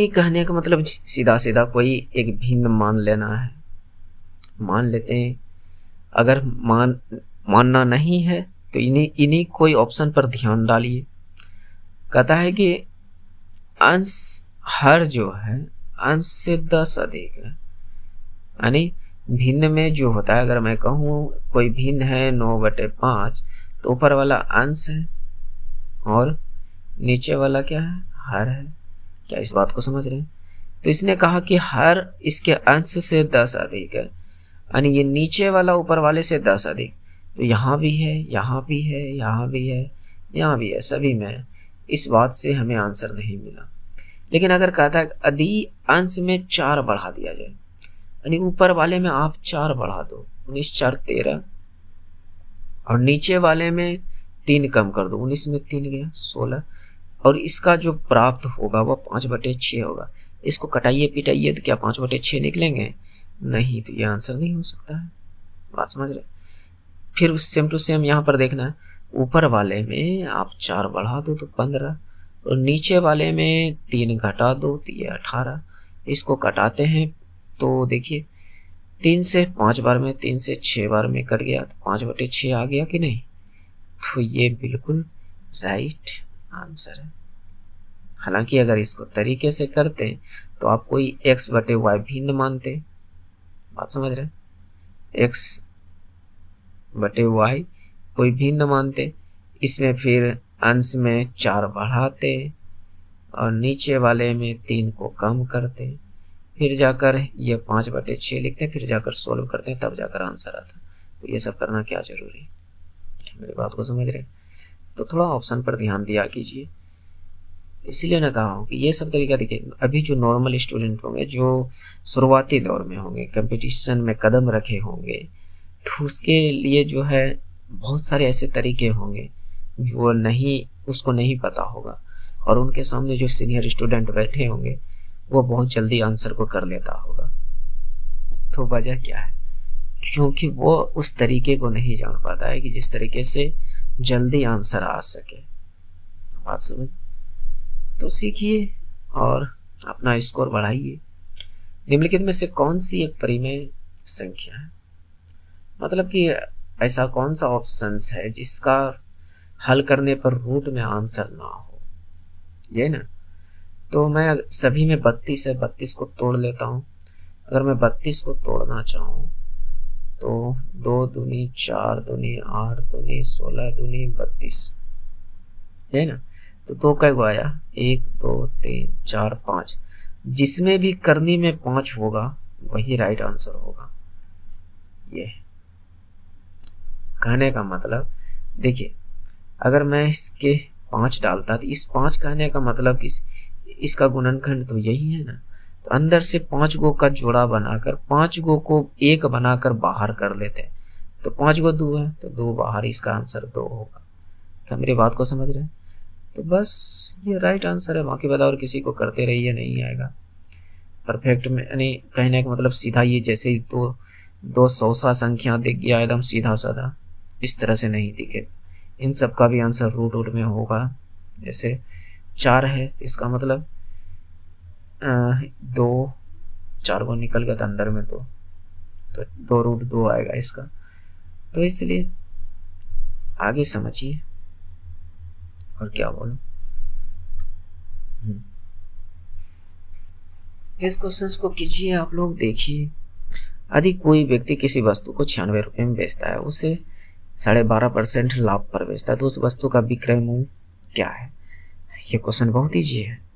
कहने का मतलब सीधा सीधा कोई एक भिन्न मान लेना है। मान लेते हैं, अगर मानना नहीं है तो इन्हीं कोई ऑप्शन पर ध्यान डालिए। कहता है कि अंश हर जो है अंश से 10 अधिक है, यानी भिन्न में जो होता है, अगर मैं कहूँ कोई भिन्न है 9/5 तो ऊपर वाला अंश है और नीचे वाला क्या है? हर है। क्या इस बात को समझ रहे हैं? तो इसने कहा कि हर इसके अंश से 10 अधिक है, यानी ये नीचे वाला ऊपर वाले से 10 अधिक। तो यहाँ भी है, यहाँ भी है, यहाँ भी है, यहाँ भी है, सभी में। इस बात से हमें आंसर नहीं मिला। लेकिन अगर कहता है यदि अंश में 4 बढ़ा दिया जाए, यानी ऊपर वाले में आप 4 बढ़ा दो, 19 4 13, और नीचे वाले में 3 कम कर दो, 19 में 3 गया 16, और इसका जो प्राप्त होगा वह 5/6 होगा। इसको कटाइए पिटाइए तो क्या 5/6 निकलेंगे? नहीं, तो ये आंसर नहीं हो सकता है। बात समझ रहे? फिर सेम टू सेम यहाँ पर देखना है, ऊपर वाले में आप 4 बढ़ा दो तो 15, और नीचे वाले में 3 घटा दो तो ये 18। इसको कटाते हैं तो देखिए 3 से 5 बार में, 3 से 6 बार में कट गया तो 5/6 आ गया कि नहीं? तो ये बिल्कुल राइट आंसर है। हालांकि अगर इसको तरीके से करते तो आप कोई x/y भिन्न मानते। बात समझ रहे? x/y कोई भिन्न मानते, इसमें फिर अंश में 4 बढ़ाते और नीचे वाले में 3 को कम करते, फिर जाकर ये 5/6 लिखते, फिर जाकर सोल्व करते हैं, तब जाकर आंसर आता। तो ये सब करना क्या जरूरी है? मेरी बात को समझ रहे? तो थोड़ा ऑप्शन पर ध्यान दिया कीजिए। इसीलिए ना कहा हूँ कि ये सब तरीका देखिए, अभी जो नॉर्मल स्टूडेंट होंगे, जो शुरुआती दौर में होंगे, कंपटीशन में कदम रखे होंगे, तो उसके लिए जो है बहुत सारे ऐसे तरीके होंगे जो उसको नहीं पता होगा, और उनके सामने जो सीनियर स्टूडेंट बैठे होंगे वो बहुत जल्दी आंसर को कर लेता होगा। तो वजह क्या है? क्योंकि वो उस तरीके को नहीं जान पाता है कि जिस तरीके से जल्दी आंसर आ सके। बात समझ? तो सीखिए और अपना स्कोर बढ़ाइए। निम्नलिखित में से कौन सी एक परिमेय संख्या है? मतलब कि ऐसा कौन सा ऑप्शन है जिसका हल करने पर रूट में आंसर ना हो, ये ना। तो मैं सभी में 32 है, 32 को तोड़ लेता हूँ। अगर मैं 32 को तोड़ना चाहूँ तो 2 दूनी 4 दूनी 8 दूनी 16 दूनी 32, है ना। तो 2 कैगो आया? 1 2 3 4 5, जिसमें भी करनी में 5 होगा वही राइट आंसर होगा। ये कहने का मतलब देखिए, अगर मैं इसके 5 डालता तो इस 5 कहने का मतलब कि इसका गुणनखंड तो यही है ना। तो अंदर से 5 गो का जोड़ा बनाकर 5 गो को 1 बनाकर बाहर कर लेते हैं, तो 5 गो 2 है तो 2 बाहर, इसका आंसर 2 होगा। क्या मेरी बात को समझ रहे हैं? तो बस ये राइट आंसर है। बाकी बताओ, और किसी को करते रहिए, नहीं आएगा परफेक्ट में। यानी कहने का मतलब सीधा ये, जैसे ही तो 200 संख्या दिख गया एकदम सीधा साधा, इस तरह से नहीं दिखे। इन सब का भी आंसर रूट में होगा। जैसे 4 है, इसका मतलब 2 4 को निकल गया था अंदर में, तो 2√2 आएगा इसका। तो इसलिए आगे समझिए और क्या बोलूं। इस क्वेश्चन को कीजिए आप लोग, देखिए। यदि कोई व्यक्ति किसी वस्तु को 96 रुपए में बेचता है, उसे 12.5% लाभ पर बेचता है, तो उस वस्तु का विक्रय मूल्य क्या है? ये क्वेश्चन बहुत इजी है।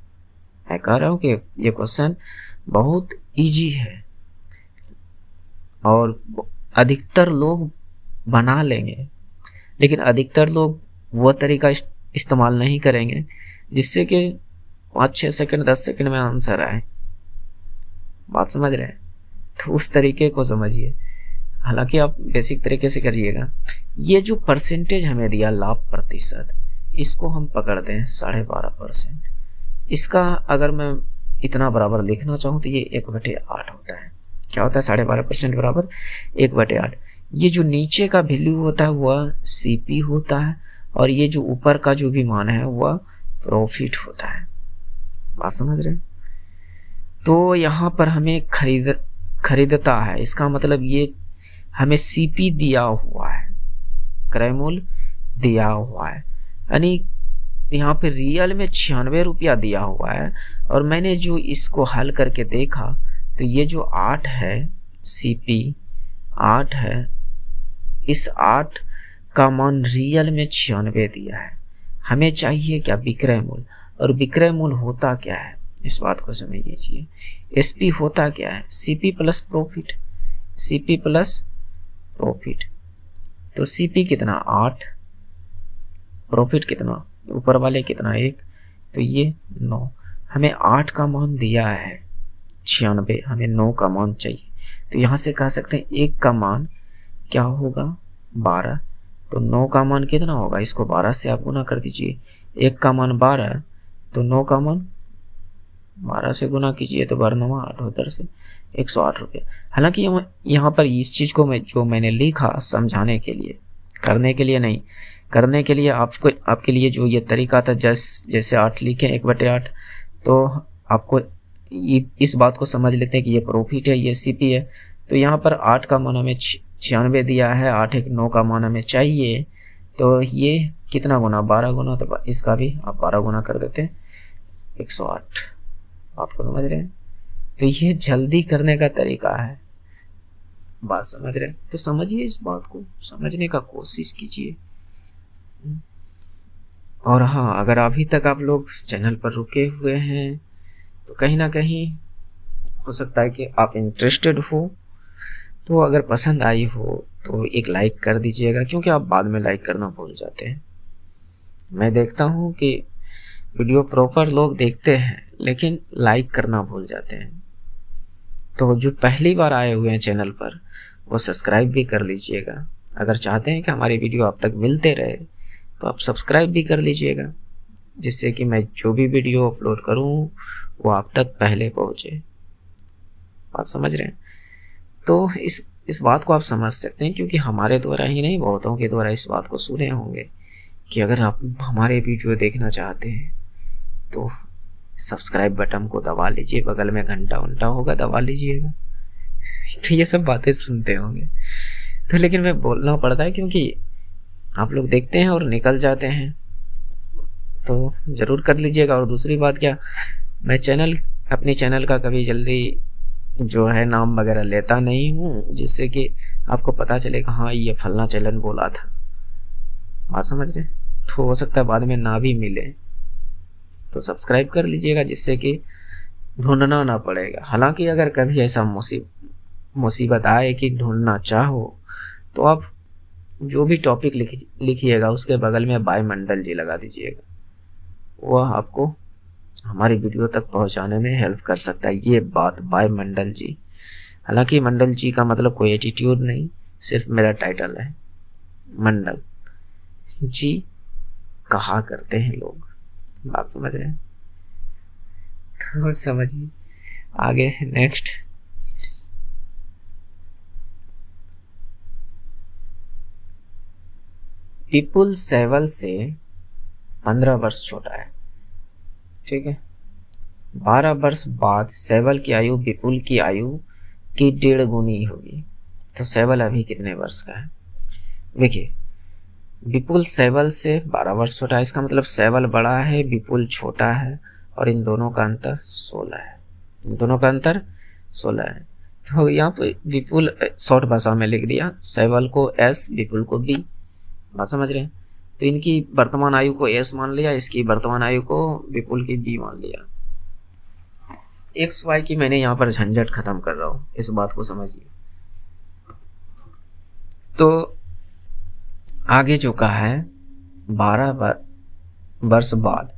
मैं कह रहा हूं कि ये क्वेश्चन बहुत इजी है और अधिकतर लोग बना लेंगे, लेकिन अधिकतर लोग वो तरीका इस्तेमाल नहीं करेंगे जिससे कि 5-6 सेकंड 10 सेकंड में आंसर आए। बात समझ रहे हैं? तो उस तरीके को समझिए, हालांकि आप बेसिक तरीके से करिएगा। ये जो परसेंटेज हमें दिया लाभ प्रतिशत, इसको हम पकड़ते हैं 12.5%। इसका अगर मैं इतना बराबर लिखना चाहूँ तो ये 1/8 होता है। क्या होता है? 12.5% बराबर 1/8। ये जो नीचे का वैल्यू होता है वह सीपी होता है, और ये जो ऊपर का जो भी मान है वह प्रॉफिट होता है। बात समझ रहे हैं? तो यहाँ पर हमें खरीदता है, इसका मतलब ये हमें सीपी दिया हुआ है, क्रय मूल्य दिया हुआ है, यानी यहाँ पे रियल में 96 रुपया दिया हुआ है। और मैंने जो इसको हल करके देखा तो ये जो 8 है, सीपी 8 है, इस 8 का मान रियल में 96 दिया है। हमें चाहिए क्या? विक्रय मूल्य। और विक्रय मूल्य होता क्या है, इस बात को समझ लीजिए। एसपी होता क्या है? CP plus profit, CP plus profit. तो सीपी कितना? 8, प्रॉफिट कितना? ऊपर वाले कितना? 1, तो ये 9। हमें 8 का मान दिया है 96, हमें 9 का मान चाहिए। तो यहाँ से कह सकते हैं 1 का मान क्या होगा? 12। तो 9 का मान कितना होगा? इसको 12 से आप गुना कर दीजिए। 1 का मान 12, तो 9 का मान 12 से गुना कीजिए, तो 12 8 उधर से 108 रुपये। हालांकि यहाँ पर इस चीज़ को जो मैंने लिखा समझाने के लिए, करने के लिए नहीं, करने के लिए आपके लिए जो ये तरीका था, जैसे 8 लिखे 1/8, तो आपको इस बात को समझ लेते हैं कि ये प्रॉफिट है, ये सीपी है। तो यहाँ पर 8 का मान हमें 96 दिया है, 8 1 9 का मान हमें चाहिए, तो ये कितना गुना? 12 गुना, तो इसका भी आप 12 गुना कर देते हैं, 108। बात को समझ रहे हैं? तो ये जल्दी करने का तरीका है। बात समझ रहे हैं? तो समझिए, इस बात को समझने का कोशिश कीजिए। और हाँ, अगर अभी तक आप लोग चैनल पर रुके हुए हैं तो कहीं ना कहीं हो सकता है कि आप इंटरेस्टेड हो। तो अगर पसंद आई हो तो एक लाइक कर दीजिएगा, क्योंकि आप बाद में लाइक करना भूल जाते हैं। मैं देखता हूँ कि वीडियो प्रॉपर लोग देखते हैं लेकिन लाइक करना भूल जाते हैं। तो जो पहली बार आए हुए हैं चैनल पर, वो सब्सक्राइब भी कर लीजिएगा। अगर चाहते हैं कि हमारी वीडियो आप तक मिलते रहे तो आप सब्सक्राइब भी कर लीजिएगा, जिससे कि मैं जो भी वीडियो अपलोड करूं वो आप तक पहले पहुंचे। बात समझ रहे हैं? तो इस बात को आप समझ सकते हैं, क्योंकि हमारे द्वारा ही नहीं, बहुतों के द्वारा इस बात को सुने होंगे कि अगर आप हमारे वीडियो देखना चाहते हैं तो सब्सक्राइब बटन को दबा लीजिए, बगल में घंटा वंटा होगा, दबा लीजिएगा। तो ये सब बातें सुनते होंगे, तो लेकिन मैं बोलना पड़ता है क्योंकि आप लोग देखते हैं और निकल जाते हैं, तो ज़रूर कर लीजिएगा। और दूसरी बात क्या, मैं अपने चैनल का कभी जल्दी जो है नाम वगैरह लेता नहीं हूँ, जिससे कि आपको पता चले कि हाँ ये फलना चैनल बोला था। बात समझ रहे? तो हो सकता है बाद में ना भी मिले, तो सब्सक्राइब कर लीजिएगा, जिससे कि ढूंढना ना पड़ेगा। हालांकि अगर कभी ऐसा मुसीबत आए कि ढूंढना चाहो तो आप जो भी टॉपिक लिखिएगा उसके बगल में वायुमंडल जी लगा दीजिएगा, वह आपको हमारी वीडियो तक पहुंचाने में हेल्प कर सकता है। ये बात वायुमंडल जी, हालांकि मंडल जी का मतलब कोई एटीट्यूड नहीं, सिर्फ मेरा टाइटल है, मंडल जी कहा करते हैं लोग। बात समझ रहे हैं? तो समझिए आगे। नेक्स्ट, विपुल सेवल से 15 वर्ष छोटा है, ठीक है। 12 वर्ष बाद सेवल की आयु विपुल की आयु की 1.5 गुनी होगी। तो सेवल अभी कितने वर्ष का है? देखिए, विपुल सेवल से 12 वर्ष छोटा है, इसका मतलब सेवल बड़ा है, विपुल छोटा है, और इन दोनों का अंतर 16 है। इन दोनों का अंतर 16 है। तो यहाँ पे विपुल शॉर्ट भाषा में लिख दिया, सेवल को एस, विपुल को बी। बात समझ रहे हैं? तो इनकी वर्तमान आयु को एस मान लिया, इसकी वर्तमान आयु को विपुल की बी मान लिया। एक्स वाई की मैंने यहाँ पर झंझट खत्म कर रहा हूँ, इस बात को समझिए। तो आगे जो कहा है 12 वर्ष बाद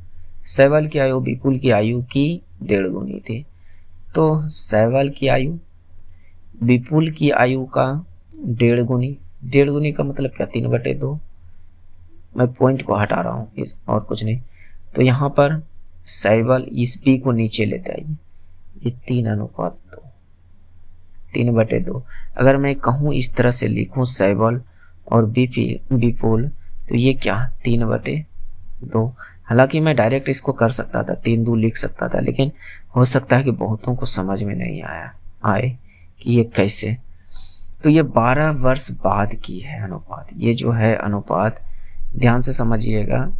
शैवाल की आयु विपुल की आयु की 1.5 गुनी थी। तो शैवाल की आयु विपुल की आयु का 1.5 गुनी, 1.5 गुनी का मतलब क्या 3/2। मैं पॉइंट को हटा रहा हूँ इस और कुछ नहीं। तो यहाँ पर शैवाल इस बी को नीचे लेते आइए, ये 3:2, 3/2। अगर मैं कहूँ इस तरह से लिखूँ शैवाल और विपुल, तो ये क्या 3/2। हालांकि मैं डायरेक्ट इसको कर सकता था, 3 लिख सकता था, लेकिन हो सकता है कि बहुतों को समझ में नहीं आए कि ये कैसे। तो ये 12 वर्ष बाद की है अनुपात। ये जो है अनुपात ध्यान से समझिएगा,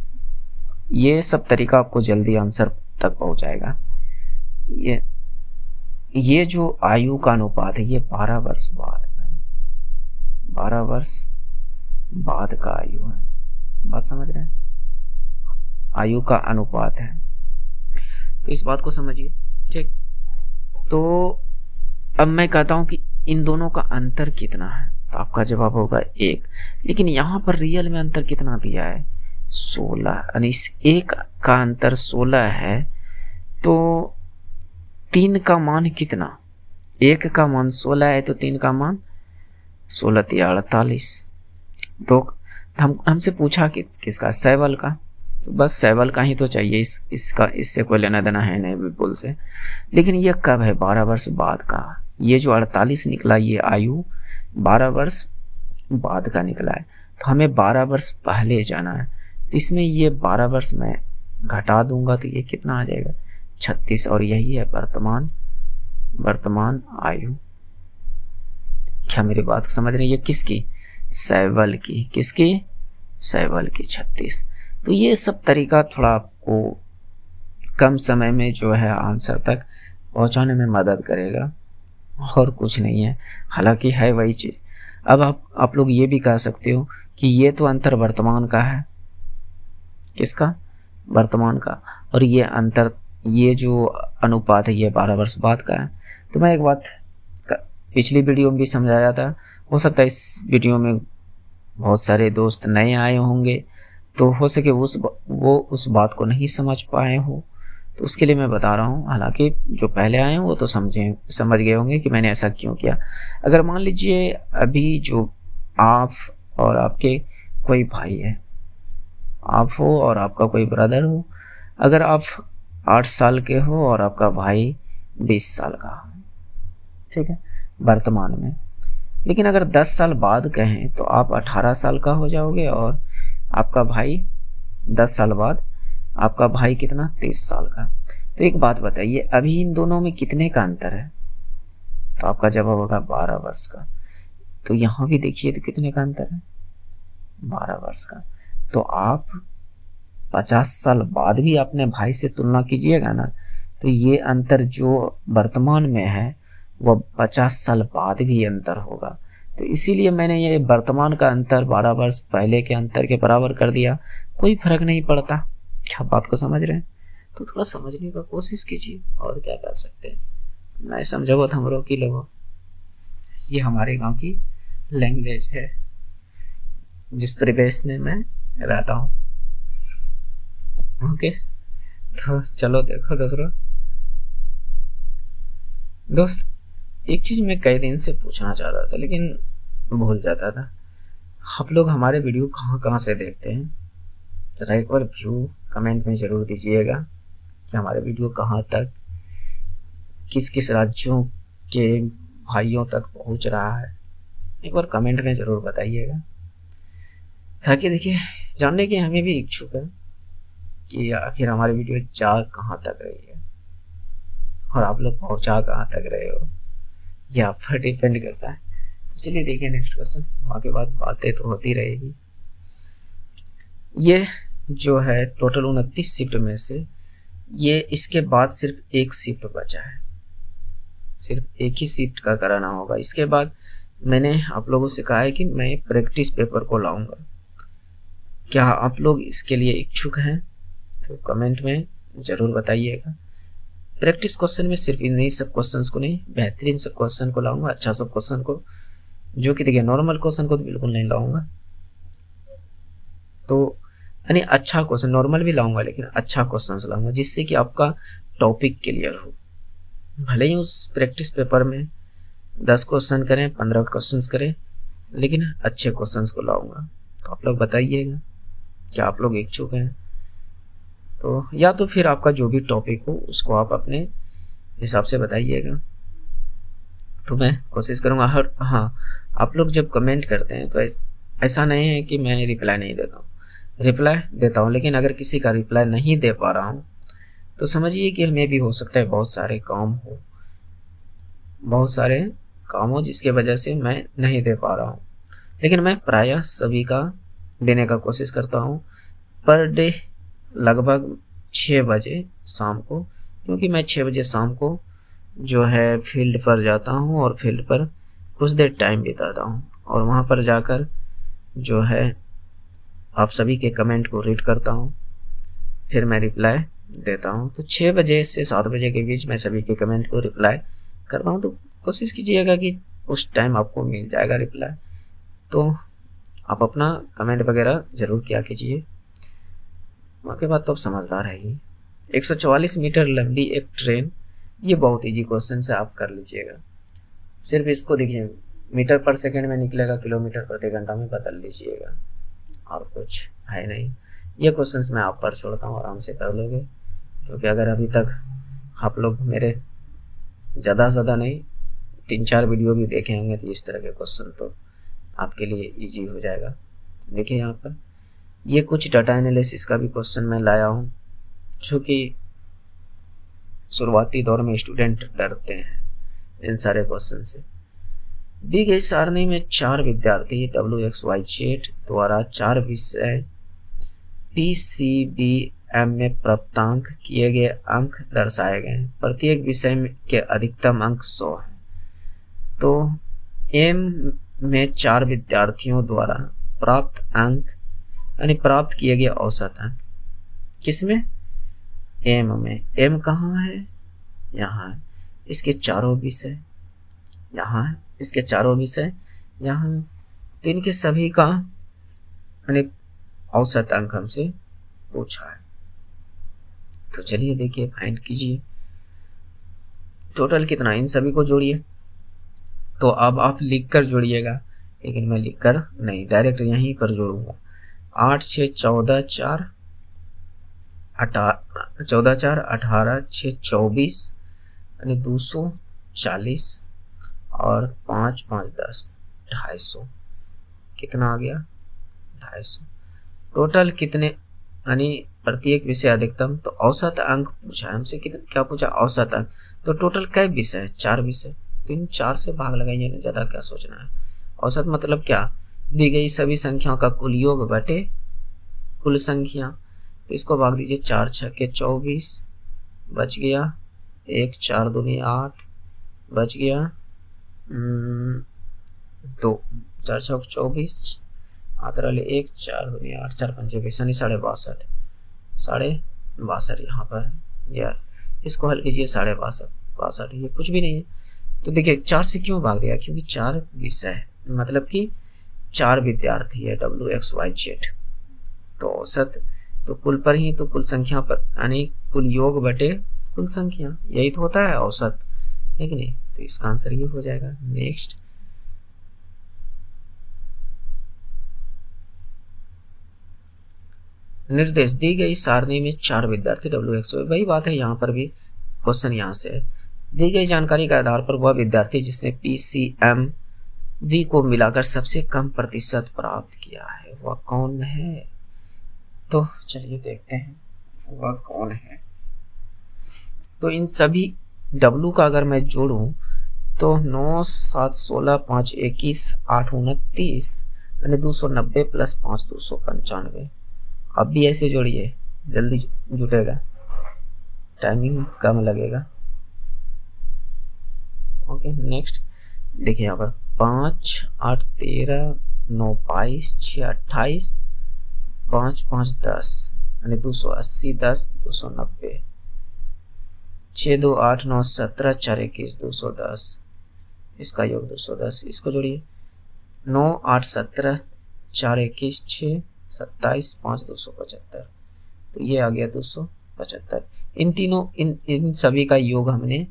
ये सब तरीका आपको जल्दी आंसर तक पहुंचाएगा। ये जो आयु का अनुपात है ये 12 वर्ष बाद का है, 12 वर्ष बाद का आयु है। बात समझ रहे हैं? आयु का अनुपात है, तो इस बात को समझिए। ठीक, तो अब मैं कहता हूं कि इन दोनों का अंतर कितना है, तो आपका जवाब होगा 1। लेकिन यहां पर रियल में अंतर कितना दिया है 16, यानी इस 1 का अंतर 16 है। तो 3 का मान कितना, 1 का मान 16 है तो 3 का मान 16 या 48। तो हमसे पूछा किसका, शैवाल का, तो बस शैवाल का ही तो चाहिए, इससे कोई लेना देना है नहीं विपुल से। लेकिन ये कब है 12 वर्ष बाद का। ये जो 48 निकला ये आयु 12 वर्ष बाद का निकला है, तो हमें 12 वर्ष पहले जाना है। तो इसमें ये 12 वर्ष में घटा दूंगा तो ये कितना आ जाएगा 36, और यही है वर्तमान आयु। क्या मेरी बात समझ रहे हैं? ये किसकी, शैवाल की। किसकी, शैवाल की 36। तो ये सब तरीका थोड़ा आपको कम समय में जो है आंसर तक पहुंचाने में मदद करेगा, और कुछ नहीं है। हालांकि है वही चीज। अब आप लोग ये भी कह सकते हो कि ये तो अंतर वर्तमान का है, किसका, वर्तमान का, और ये अंतर, ये जो अनुपात है ये 12 वर्ष बाद का है। तो मैं एक बात पिछली वीडियो में भी समझाया था, हो सकता है इस वीडियो में बहुत सारे दोस्त नए आए होंगे, तो हो सके वो उस बात को नहीं समझ पाए हो, तो उसके लिए मैं बता रहा हूँ। हालांकि जो पहले आए हैं वो तो समझ गए होंगे कि मैंने ऐसा क्यों किया। अगर मान लीजिए अभी जो आप और आपके कोई भाई है, आप हो और आपका कोई ब्रदर हो, अगर आप 8 साल के हो और आपका भाई 20 साल का हो, ठीक है, वर्तमान में। लेकिन अगर 10 साल बाद कहें तो आप 18 साल का हो जाओगे, और आपका भाई 10 साल बाद आपका भाई कितना 23 साल का। तो एक बात बताइए, अभी इन दोनों में कितने का अंतर है, तो आपका जवाब होगा 12 वर्ष का। तो यहां भी देखिए तो कितने का अंतर है 12 वर्ष का। तो आप 50 साल बाद भी अपने भाई से तुलना कीजिएगा ना, तो ये अंतर जो वर्तमान में है वो 50 साल बाद भी अंतर होगा। तो इसीलिए मैंने ये वर्तमान का अंतर 12 वर्ष पहले के अंतर के बराबर कर दिया, कोई फर्क नहीं पड़ता। क्या बात को समझ रहे हैं? तो थोड़ा समझने का कोशिश कीजिए, और क्या कर सकते हैं। मैं समझावत हमरो की लोगो, ये हमारे गांव की लैंग्वेज है जिस परिवेश में मैं रहता हूँ। ओके, तो चलो देखो दोस्त, एक चीज मैं कई दिन से पूछना चाह रहा था लेकिन भूल जाता था। आप लोग हमारे वीडियो कहाँ से देखते हैं? जरा एक बार व्यू कमेंट में जरूर दीजिएगा कि हमारे वीडियो कहाँ तक, किस किस राज्यों के भाइयों तक पहुंच रहा है। एक बार कमेंट में जरूर बताइएगा, ताकि देखिए जानने की हमें भी इच्छुक है कि आखिर हमारी वीडियो जा कहाँ तक रही है और आप लोग पहुंचा कहाँ तक रहे हो, ये आप पर डिपेंड करता है। चलिए देखिए नेक्स्ट क्वेश्चन, वहाँ के बाद बातें तो होती रहेगी। ये जो है टोटल 29 शिफ्ट में से ये इसके बाद सिर्फ एक शिफ्ट बचा है, सिर्फ एक ही शिफ्ट का कराना होगा। इसके बाद मैंने आप लोगों से कहा है कि मैं प्रैक्टिस पेपर को लाऊंगा। क्या आप लोग इसके लिए इच्छुक हैं? तो कमेंट में जरूर बताइएगा। प्रैक्टिस क्वेश्चन में सिर्फ इन्हीं सब क्वेश्चंस को नहीं, बेहतरीन सब क्वेश्चन को लाऊंगा, अच्छा सब क्वेश्चन को, जो कि देखिए नॉर्मल क्वेश्चन को तो बिल्कुल नहीं लाऊंगा। तो यानी अच्छा क्वेश्चन, नॉर्मल भी लाऊंगा लेकिन अच्छा क्वेश्चन लाऊंगा जिससे कि आपका टॉपिक क्लियर हो। भले ही उस प्रैक्टिस पेपर में 10 क्वेश्चन करें, 15 क्वेश्चन करें, लेकिन अच्छे क्वेश्चन को लाऊंगा। तो आप लोग बताइएगा क्या आप लोग इच्छुक हैं, तो या तो फिर आपका जो भी टॉपिक हो उसको आप अपने हिसाब से बताइएगा, तो मैं कोशिश करूँगा। हाँ, आप लोग जब कमेंट करते हैं तो ऐसा नहीं है कि मैं रिप्लाई नहीं देता हूँ, रिप्लाई देता हूँ, लेकिन अगर किसी का रिप्लाई नहीं दे पा रहा हूँ तो समझिए कि हमें भी हो सकता है बहुत सारे काम हो जिसके वजह से मैं नहीं दे पा रहा हूँ। लेकिन मैं प्रायः सभी का देने का कोशिश करता हूँ पर डे, लगभग 6 बजे शाम को, क्योंकि मैं 6 बजे शाम को जो है फील्ड पर जाता हूँ और फील्ड पर कुछ देर टाइम बिताता हूँ और वहाँ पर जाकर जो है आप सभी के कमेंट को रीड करता हूँ, फिर मैं रिप्लाई देता हूँ। तो 6 बजे से 7 बजे के बीच मैं सभी के कमेंट को रिप्लाई करता हूँ, तो कोशिश कीजिएगा कि उस टाइम आपको मिल जाएगा रिप्लाई। तो आप अपना कमेंट वगैरह ज़रूर किया कीजिए। वहाँ के बाद तो आप समझदार है ही। 144 मीटर लंबी एक ट्रेन, ये बहुत इजी क्वेश्चन है, आप कर लीजिएगा। सिर्फ इसको देखिए, मीटर पर सेकंड में निकलेगा, किलोमीटर प्रति घंटा में बदल लीजिएगा, और कुछ है नहीं। ये क्वेश्चंस मैं आप पर छोड़ता हूँ, आराम से कर लोगे, क्योंकि अगर अभी तक आप लोग मेरे ज़्यादा से ज़्यादा नहीं 3-4 वीडियो भी देखे होंगे तो इस तरह के क्वेश्चन तो आपके लिए इजी हो जाएगा। देखिए यहाँ पर ये कुछ डाटा एनालिसिस का भी क्वेश्चन मैं लाया हूँ, जो कि शुरुआती दौर में स्टूडेंट डरते हैं इन सारे क्वेश्चन से। दी गई सारणी में 4 विद्यार्थी WXYZ द्वारा 4 विषय PCBM में प्राप्तांक किए गए अंक दर्शाए गए हैं। प्रत्येक विषय के अधिकतम अंक 100 हैं। तो M में 4 विद्यार्थियों द्वारा प्राप्त अंक यानी प्राप्त किए गए औसत अंक किसमें? M में। M कहाँ है? यहाँ है। इसके चारों विषय यहाँ है, इसके चारों विषय यहाँ। तो इनके सभी का यानी औसत अंक हमसे पूछा है। तो चलिए देखिए, फाइंड कीजिए टोटल कितना, इन सभी को जोड़िए। तो अब आप लिख कर जोड़िएगा, लेकिन मैं लिख कर नहीं, डायरेक्ट यहीं पर जोड़ूंगा। 8 6 14 4 14 4 18 6 24 यानी 240 और 5 5 10 250। कितना आ गया? 250। टोटल कितने यानी प्रत्येक विषय अधिकतम, तो औसत अंक पूछा है हमसे। कितना क्या पूछा? औसत अंक। तो टोटल कै विषय है? 4 विषय। तो इन 4 से भाग लगाइए, ज़्यादा क्या सोचना है। औसत मतलब क्या? दी गई सभी संख्याओं का कुल योग बटे कुल संख्या। तो इसको भाग दीजिए, 4 6 के 24 बच गया, 1 4 दूनी 8 बच गया, 2 4 6 24 आतर 1 4 दूनी 8 4 5 20 यानी 62.5 62.5 यहाँ पर यार, इसको हल कीजिए 62.5 ये कुछ भी नहीं है। तो देखिए 4 से क्यों भाग दिया? क्योंकि 4 विषय है, मतलब कि 4 विद्यार्थी है WXYZ। तो औसत तो कुल पर ही, तो कुल संख्या पर यानी कुल योग बटे कुल संख्या, यही तो होता है औसत, है कि नहीं? तो इसका आंसर ये हो जाएगा। नेक्स्ट, निर्देश दी गई सारणी में 4 विद्यार्थी WXY, वही बात है, यहाँ पर भी क्वेश्चन यहाँ से है। दी गई जानकारी के आधार पर वह विद्यार्थी जिसने PCMV को मिलाकर सबसे कम प्रतिशत प्राप्त किया है वह कौन है? तो चलिए देखते हैं वह कौन है। तो इन सभी W का अगर मैं जोड़ूं तो 9 7 16 5 21 8 29 यानी 290 प्लस 5 295। अब भी ऐसे जोड़िए, जल्दी जुटेगा, टाइमिंग कम लगेगा। ओके नेक्स्ट, देखिए यहाँ पर 5 8 13 9 22 6 28 5 5 10 यानी 280 10 290 6 2 8 9 17 4 21 210, इसका योग 210। इसको जोड़िए, 9 8 17 4 21 6 27, 5, 275, तो ये आ गया 275। इन तीनों इन सभी का योग हमने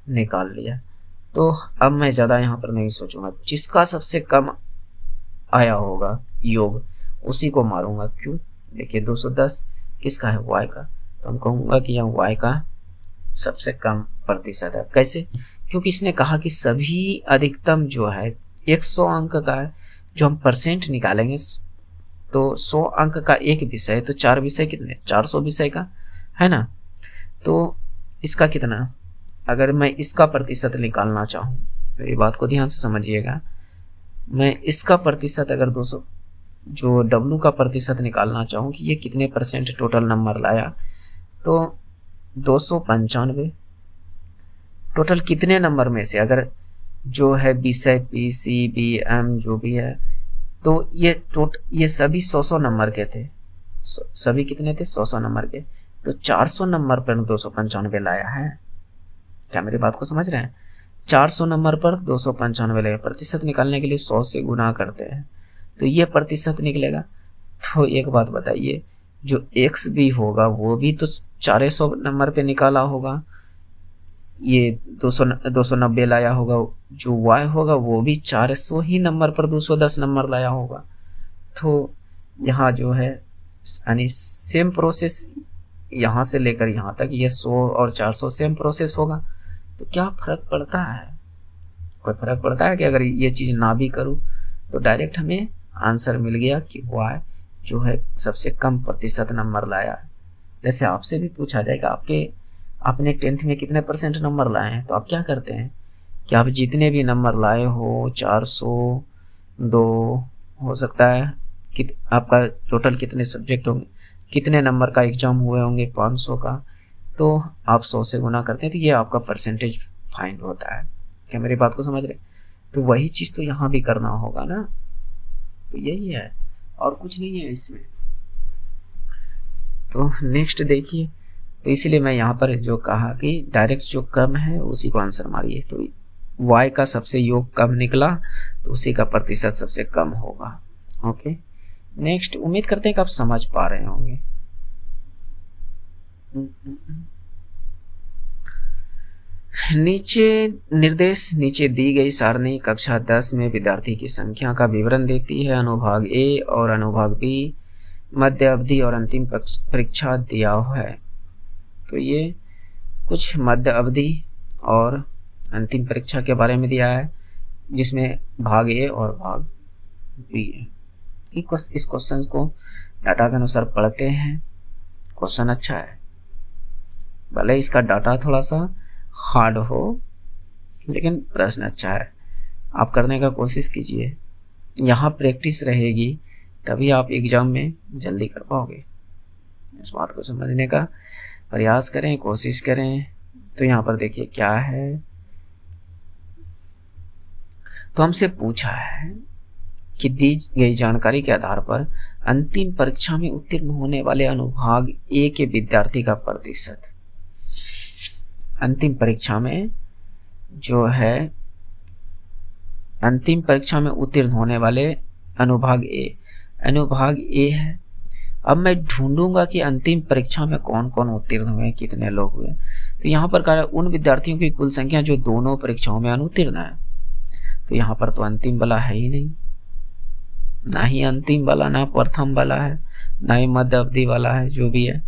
निकाल लिया। तो अब मैं ज़्यादा यहाँ पर नहीं सोचूंगा, जिसका सबसे कम आया होगा योग उसी को मारूंगा। क्यों? देखिए 210 किसका है? y का, तो हम कहूँगा कि यह y का सबसे कम प्रतिशत है। कैसे? क्योंकि इसने कहा कि सभी अधिकतम जो है 100 अंक का है, जो हम परसेंट निकालेंगे तो 100 अंक का एक विषय, तो 4 विषय कितने? 400 विषय का है ना। तो इसका कितना, अगर मैं इसका प्रतिशत निकालना चाहूँ, तो ये बात को ध्यान से समझिएगा, मैं इसका प्रतिशत अगर 200 जो W का प्रतिशत निकालना चाहूँ कि ये कितने परसेंट टोटल नंबर लाया, तो 295 टोटल कितने नंबर में से, अगर जो है विषय P, C, B, M जो भी है, तो ये सभी 100 नंबर के थे। सभी कितने थे? 100 नंबर के। तो 400 नंबर पर 295 लाया है। क्या मेरी बात को समझ रहे हैं? 400 नंबर पर 295 लाया। प्रतिशत निकालने के लिए 100 से गुना करते हैं, तो ये प्रतिशत निकलेगा। तो एक बात बताइए, जो x भी होगा वो भी तो 400 नंबर पे निकाला होगा, ये 290 लाया होगा। जो y होगा वो भी 400 ही नंबर पर 210 नंबर लाया होगा। तो यहाँ जो है यानी सेम प्रोसेस यहाँ से लेकर यहाँ तक, ये 100 और 400 सेम प्रोसेस होगा। तो क्या फर्क पड़ता है? कोई फर्क पड़ता है कि अगर ये चीज़ ना भी करूँ तो डायरेक्ट हमें आंसर मिल गया कि y जो है सबसे कम प्रतिशत नंबर लाया है। जैसे आपसे भी पूछा जाएगा आपने 10th में कितने परसेंट नंबर लाए हैं, तो आप क्या करते हैं कि आप जितने भी नंबर लाए हो, 402 हो सकता है कि आपका टोटल कितने सब्जेक्ट होंगे, कितने नंबर का एग्जाम हुए होंगे, 500 का, तो आप 100 से गुना करते हैं, तो ये आपका परसेंटेज फाइंड होता है। क्या मेरी बात को समझ रहे? तो वही चीज़ तो यहाँ भी करना होगा ना। तो यही है और कुछ नहीं है इसमें। तो नेक्स्ट देखिए, तो इसलिए मैं यहाँ पर जो कहा कि डायरेक्ट जो कम है उसी को आंसर मारिए। तो y का सबसे योग कम निकला तो उसी का प्रतिशत सबसे कम होगा। ओके, नेक्स्ट उम्मीद करते हैं कि आप समझ पा रहे होंगे। नीचे दी गई सारणी कक्षा 10 में विद्यार्थी की संख्या का विवरण देती है। अनुभाग ए और अनुभाग बी, मध्य अवधि और अंतिम परीक्षा दिया हुआ है। तो ये कुछ मध्य अवधि और अंतिम परीक्षा के बारे में दिया है, जिसमें भाग ए और भाग बी है। इस क्वेश्चन को डाटा के अनुसार पढ़ते हैं। क्वेश्चन अच्छा है, भले इसका डाटा थोड़ा सा हार्ड हो, लेकिन प्रश्न अच्छा है। आप करने का कोशिश कीजिए, यहाँ प्रैक्टिस रहेगी तभी आप एग्जाम में जल्दी कर पाओगे। इस बात को समझने का प्रयास करें, कोशिश करें। तो यहाँ पर देखिए क्या है, तो हमसे पूछा है कि दी गई जानकारी के आधार पर अंतिम परीक्षा में उत्तीर्ण होने वाले अनुभाग ए के विद्यार्थी का प्रतिशत। अंतिम परीक्षा में जो है, अंतिम परीक्षा में उत्तीर्ण होने वाले अनुभाग ए है। अब मैं ढूंढूंगा कि अंतिम परीक्षा में कौन कौन उत्तीर्ण हुए, कितने लोग हुए। तो यहाँ पर कह रहा है उन विद्यार्थियों की कुल संख्या जो दोनों परीक्षाओं में अनुत्तीर्ण है। तो यहाँ पर तो अंतिम वाला है ही नहीं, ना ही अंतिम वाला, ना प्रथम वाला है, ना ही मध्य अवधि वाला है। जो भी है,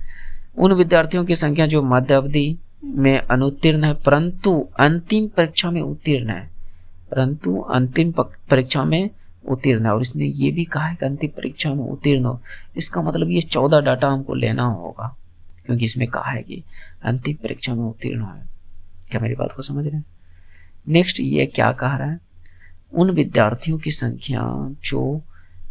उन विद्यार्थियों की संख्या जो मध्य अवधि में अनुत्तीर्ण है परंतु अंतिम परीक्षा में उत्तीर्ण है, परंतु अंतिम परीक्षा में उत्तीर्ण है। और इसने ये भी कहा है कि अंतिम परीक्षा में उत्तीर्ण हो। इसका मतलब ये 14 डाटा हमको लेना होगा, क्योंकि इसमें कहा है कि अंतिम परीक्षा में उत्तीर्ण है। क्या मेरी बात को समझ रहे हैं? नेक्स्ट ये क्या कह रहा है, उन विद्यार्थियों की संख्या जो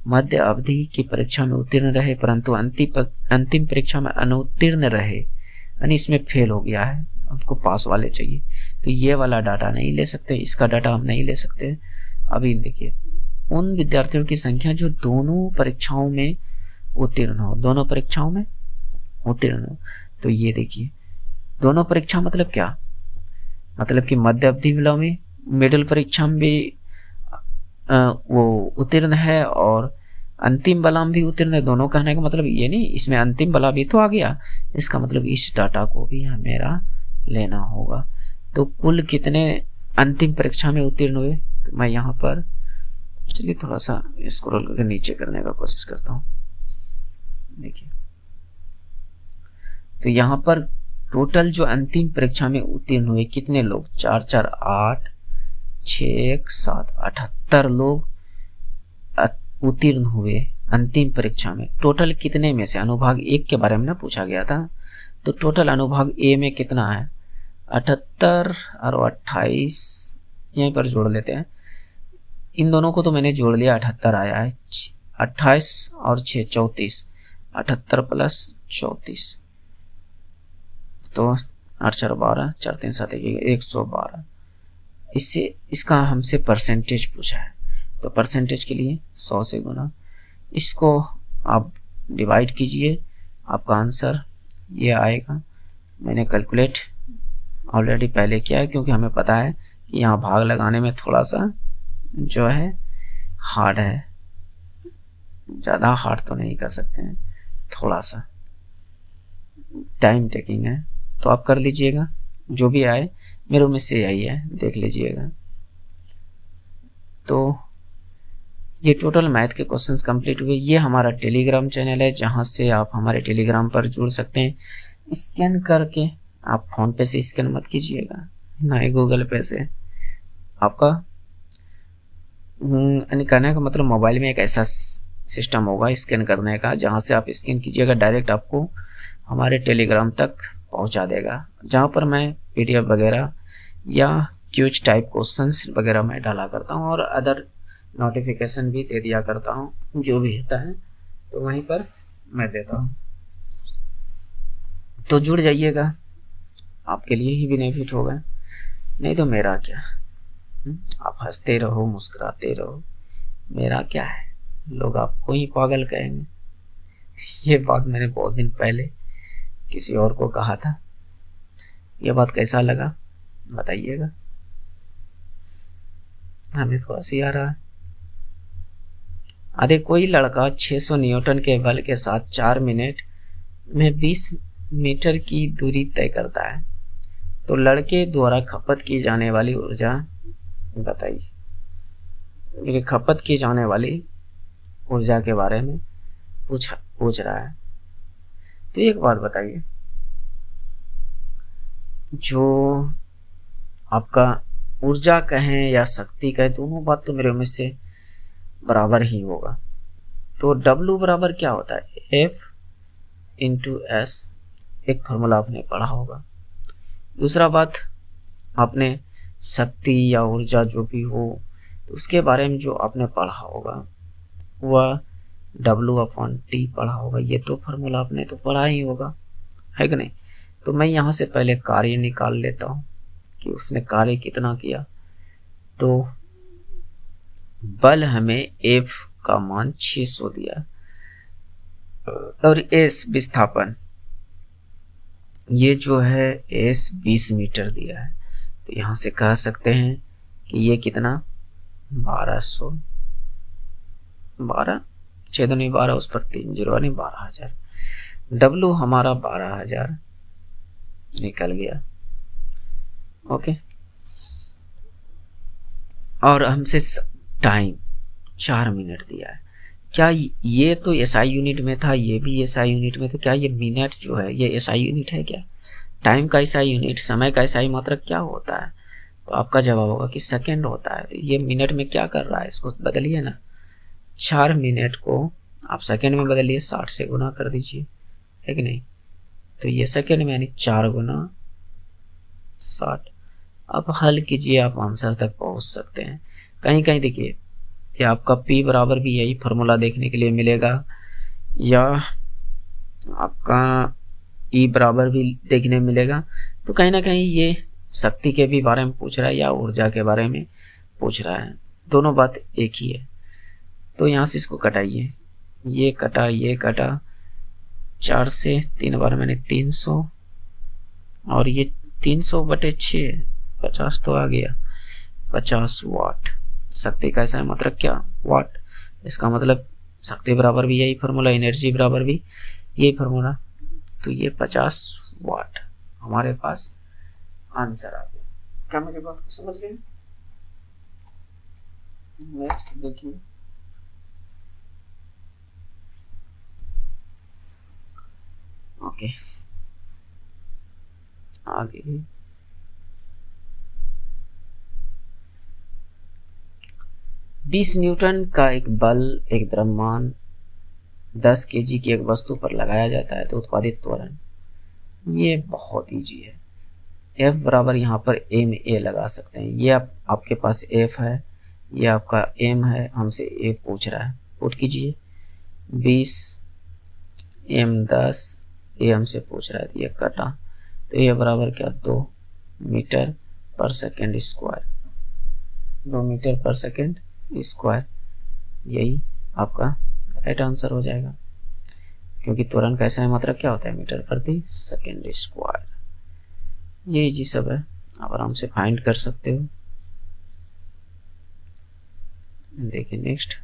मध्य अवधि की परीक्षा में उत्तीर्ण रहे परंतु अंतिम परीक्षा में अनुत्तीर्ण रहे, यानी इसमें फेल हो गया है, हमको पास वाले चाहिए। तो ये वाला डाटा नहीं ले सकते, इसका डाटा हम नहीं ले सकते। अभी देखिए, उन विद्यार्थियों की संख्या जो दोनों परीक्षाओं में उत्तीर्ण हो, दोनों परीक्षाओं में उत्तीर्ण हो। तो ये देखिए, दोनों परीक्षा मतलब क्या, मतलब कि मध्य अवधि में, मिडिल परीक्षा में भी वो उत्तीर्ण है और अंतिम बलाम भी उत्तीर्ण है, दोनों कहने का मतलब ये नहीं इसमें अंतिम बला भी तो आ गया, इसका मतलब इस डाटा को भी मेरा लेना होगा। तो कुल कितने अंतिम परीक्षा में उत्तीर्ण हुए, तो मैं यहाँ पर चलिए थोड़ा सा स्क्रॉल करके नीचे करने का कोशिश करता हूँ। देखिए तो यहाँ पर टोटल जो अंतिम परीक्षा में उत्तीर्ण हुए कितने लोग, 4 4 8 6 1 7 78 लोग उत्तीर्ण हुए अंतिम परीक्षा में। टोटल कितने में से अनुभाग 1 के बारे में ना पूछा गया था, तो टोटल अनुभाग ए में कितना है 78 और 28, यहीं पर जोड़ लेते हैं। इन दोनों को तो मैंने जोड़ लिया, 78 आया है, 28 और 6 34, 78 प्लस 34 तो 8 4 12, 4 3 7 112। इससे इसका हमसे परसेंटेज पूछा है, तो परसेंटेज के लिए 100 से गुना, इसको आप डिवाइड कीजिए, आपका आंसर ये आएगा। मैंने कैलकुलेट ऑलरेडी पहले किया है, क्योंकि हमें पता है कि यहाँ भाग लगाने में थोड़ा सा जो है हार्ड है, ज़्यादा हार्ड तो नहीं कर सकते हैं, थोड़ा सा टाइम टेकिंग है, तो आप कर लीजिएगा। जो भी आए मेरे में से यही है, देख लीजिएगा। तो ये टोटल मैथ के क्वेश्चंस कंप्लीट हुए। ये हमारा टेलीग्राम चैनल है, जहां से आप हमारे टेलीग्राम पर जुड़ सकते हैं। स्कैन करके, आप फोन पे से स्कैन मत कीजिएगा, ना ही गूगल पे से। आपका कहने का मतलब मोबाइल में एक ऐसा सिस्टम होगा स्कैन करने का, जहां से आप स्कैन कीजिएगा, डायरेक्ट आपको हमारे टेलीग्राम तक पहुंचा देगा, जहां पर मैं PDF वगैरह या क्यूज टाइप क्वेश्चंस वगैरह मैं डाला करता हूं, और अदर नोटिफिकेशन भी दे दिया करता हूं, जो भी होता है तो वहीं पर मैं देता हूं। तो जुड़ जाइएगा, आपके लिए ही बेनिफिट होगा, नहीं तो मेरा क्या। आप हंसते रहो, मुस्कुराते रहो, मेरा क्या है, लोग आपको ही पागल कहेंगे। ये बात मैंने बहुत दिन पहले किसी और को कहा था। ये बात कैसा लगा बताइएगा, हमें तो हंसी आ रहा है। आधे कोई लड़का 600 न्यूटन के बल के साथ 4 मिनट में 20 मीटर की दूरी तय करता है, तो लड़के द्वारा खपत की जाने वाली ऊर्जा बताइए। ये खपत की जाने वाली ऊर्जा के बारे में पूछ रहा है। तो एक बात बताइए, जो आपका ऊर्जा कहें या शक्ति कहें, दोनों बात तो मेरे में से बराबर ही होगा। तो W बराबर क्या होता है, F इंटू S, एक फॉर्मूला आपने पढ़ा होगा। दूसरा बात, आपने शक्ति या ऊर्जा जो भी हो, तो उसके बारे में जो आपने पढ़ा होगा वह W/T पढ़ा होगा। ये तो फॉर्मूला आपने तो पढ़ा ही होगा, है कि नहीं। तो मैं यहाँ से पहले कार्य निकाल लेता हूँ कि उसने कार्य कितना किया। तो बल हमें F का मान 600 दिया, और S विस्थापन ये जो है S 20 मीटर दिया है। तो यहाँ से कह सकते हैं कि ये कितना 1200, 12 6 दूनी 12, उस पर 3 जीरो नहीं 12,000। W हमारा 12,000 निकल गया। ओके, और हमसे टाइम 4 मिनट दिया है। क्या ये तो SI यूनिट में था, ये भी SI यूनिट में, तो क्या ये मिनट जो है ये SI यूनिट है क्या? टाइम का SI यूनिट, समय का SI मात्रक क्या होता है? तो आपका जवाब होगा कि सेकंड होता है। तो ये मिनट में क्या कर रहा है, इसको बदलिए ना, 4 मिनट को आप सेकंड में बदलिए, 60 से गुना कर दीजिए, है कि नहीं। तो ये सेकंड में यानी 4 गुना 60। अब हल कीजिए, आप आंसर तक पहुंच सकते हैं। कहीं कहीं देखिए, ये आपका P बराबर भी यही फॉर्मूला देखने के लिए मिलेगा, या आपका E बराबर भी देखने मिलेगा। तो कहीं ना कहीं ये शक्ति के भी बारे में पूछ रहा है या ऊर्जा के बारे में पूछ रहा है, दोनों बात एक ही है। तो यहाँ से इसको कटाइए, ये कटा, ये कटा, 4 से 3 बार मैंने 300, और ये 300/6, 50 तो आ गया, 50 वाट। शक्ति का ऐसा है मतलब क्या, वाट। इसका मतलब शक्ति बराबर भी यही फार्मूला, एनर्जी बराबर भी यही फार्मूला। तो ये 50 वाट हमारे पास आंसर आ गया। क्या मुझे बात समझ गए? नेक्स्ट देखिए, ओके आगे 20 न्यूटन का एक बल एक द्रव्यमान 10 केजी की एक वस्तु पर लगाया जाता है तो उत्पादित त्वरण, ये बहुत इजी है। F बराबर यहाँ पर A में A लगा सकते हैं। ये आपके पास F है, ये आपका M है, हमसे A पूछ रहा है, पुट कीजिए 20 M 10, ये हमसे पूछ रहा है, तो ये कटा, तो ये बराबर क्या 2 मीटर पर सेकेंड स्क्वायर, 2 मीटर पर सेकेंड स्क्वायर, यही आपका राइट आंसर हो जाएगा। क्योंकि त्वरण का ऐसा मात्रक क्या होता है, मीटर प्रति सेकेंड स्क्वायर। ये इजी सब है, आप आराम से फाइंड कर सकते हो। देखिए नेक्स्ट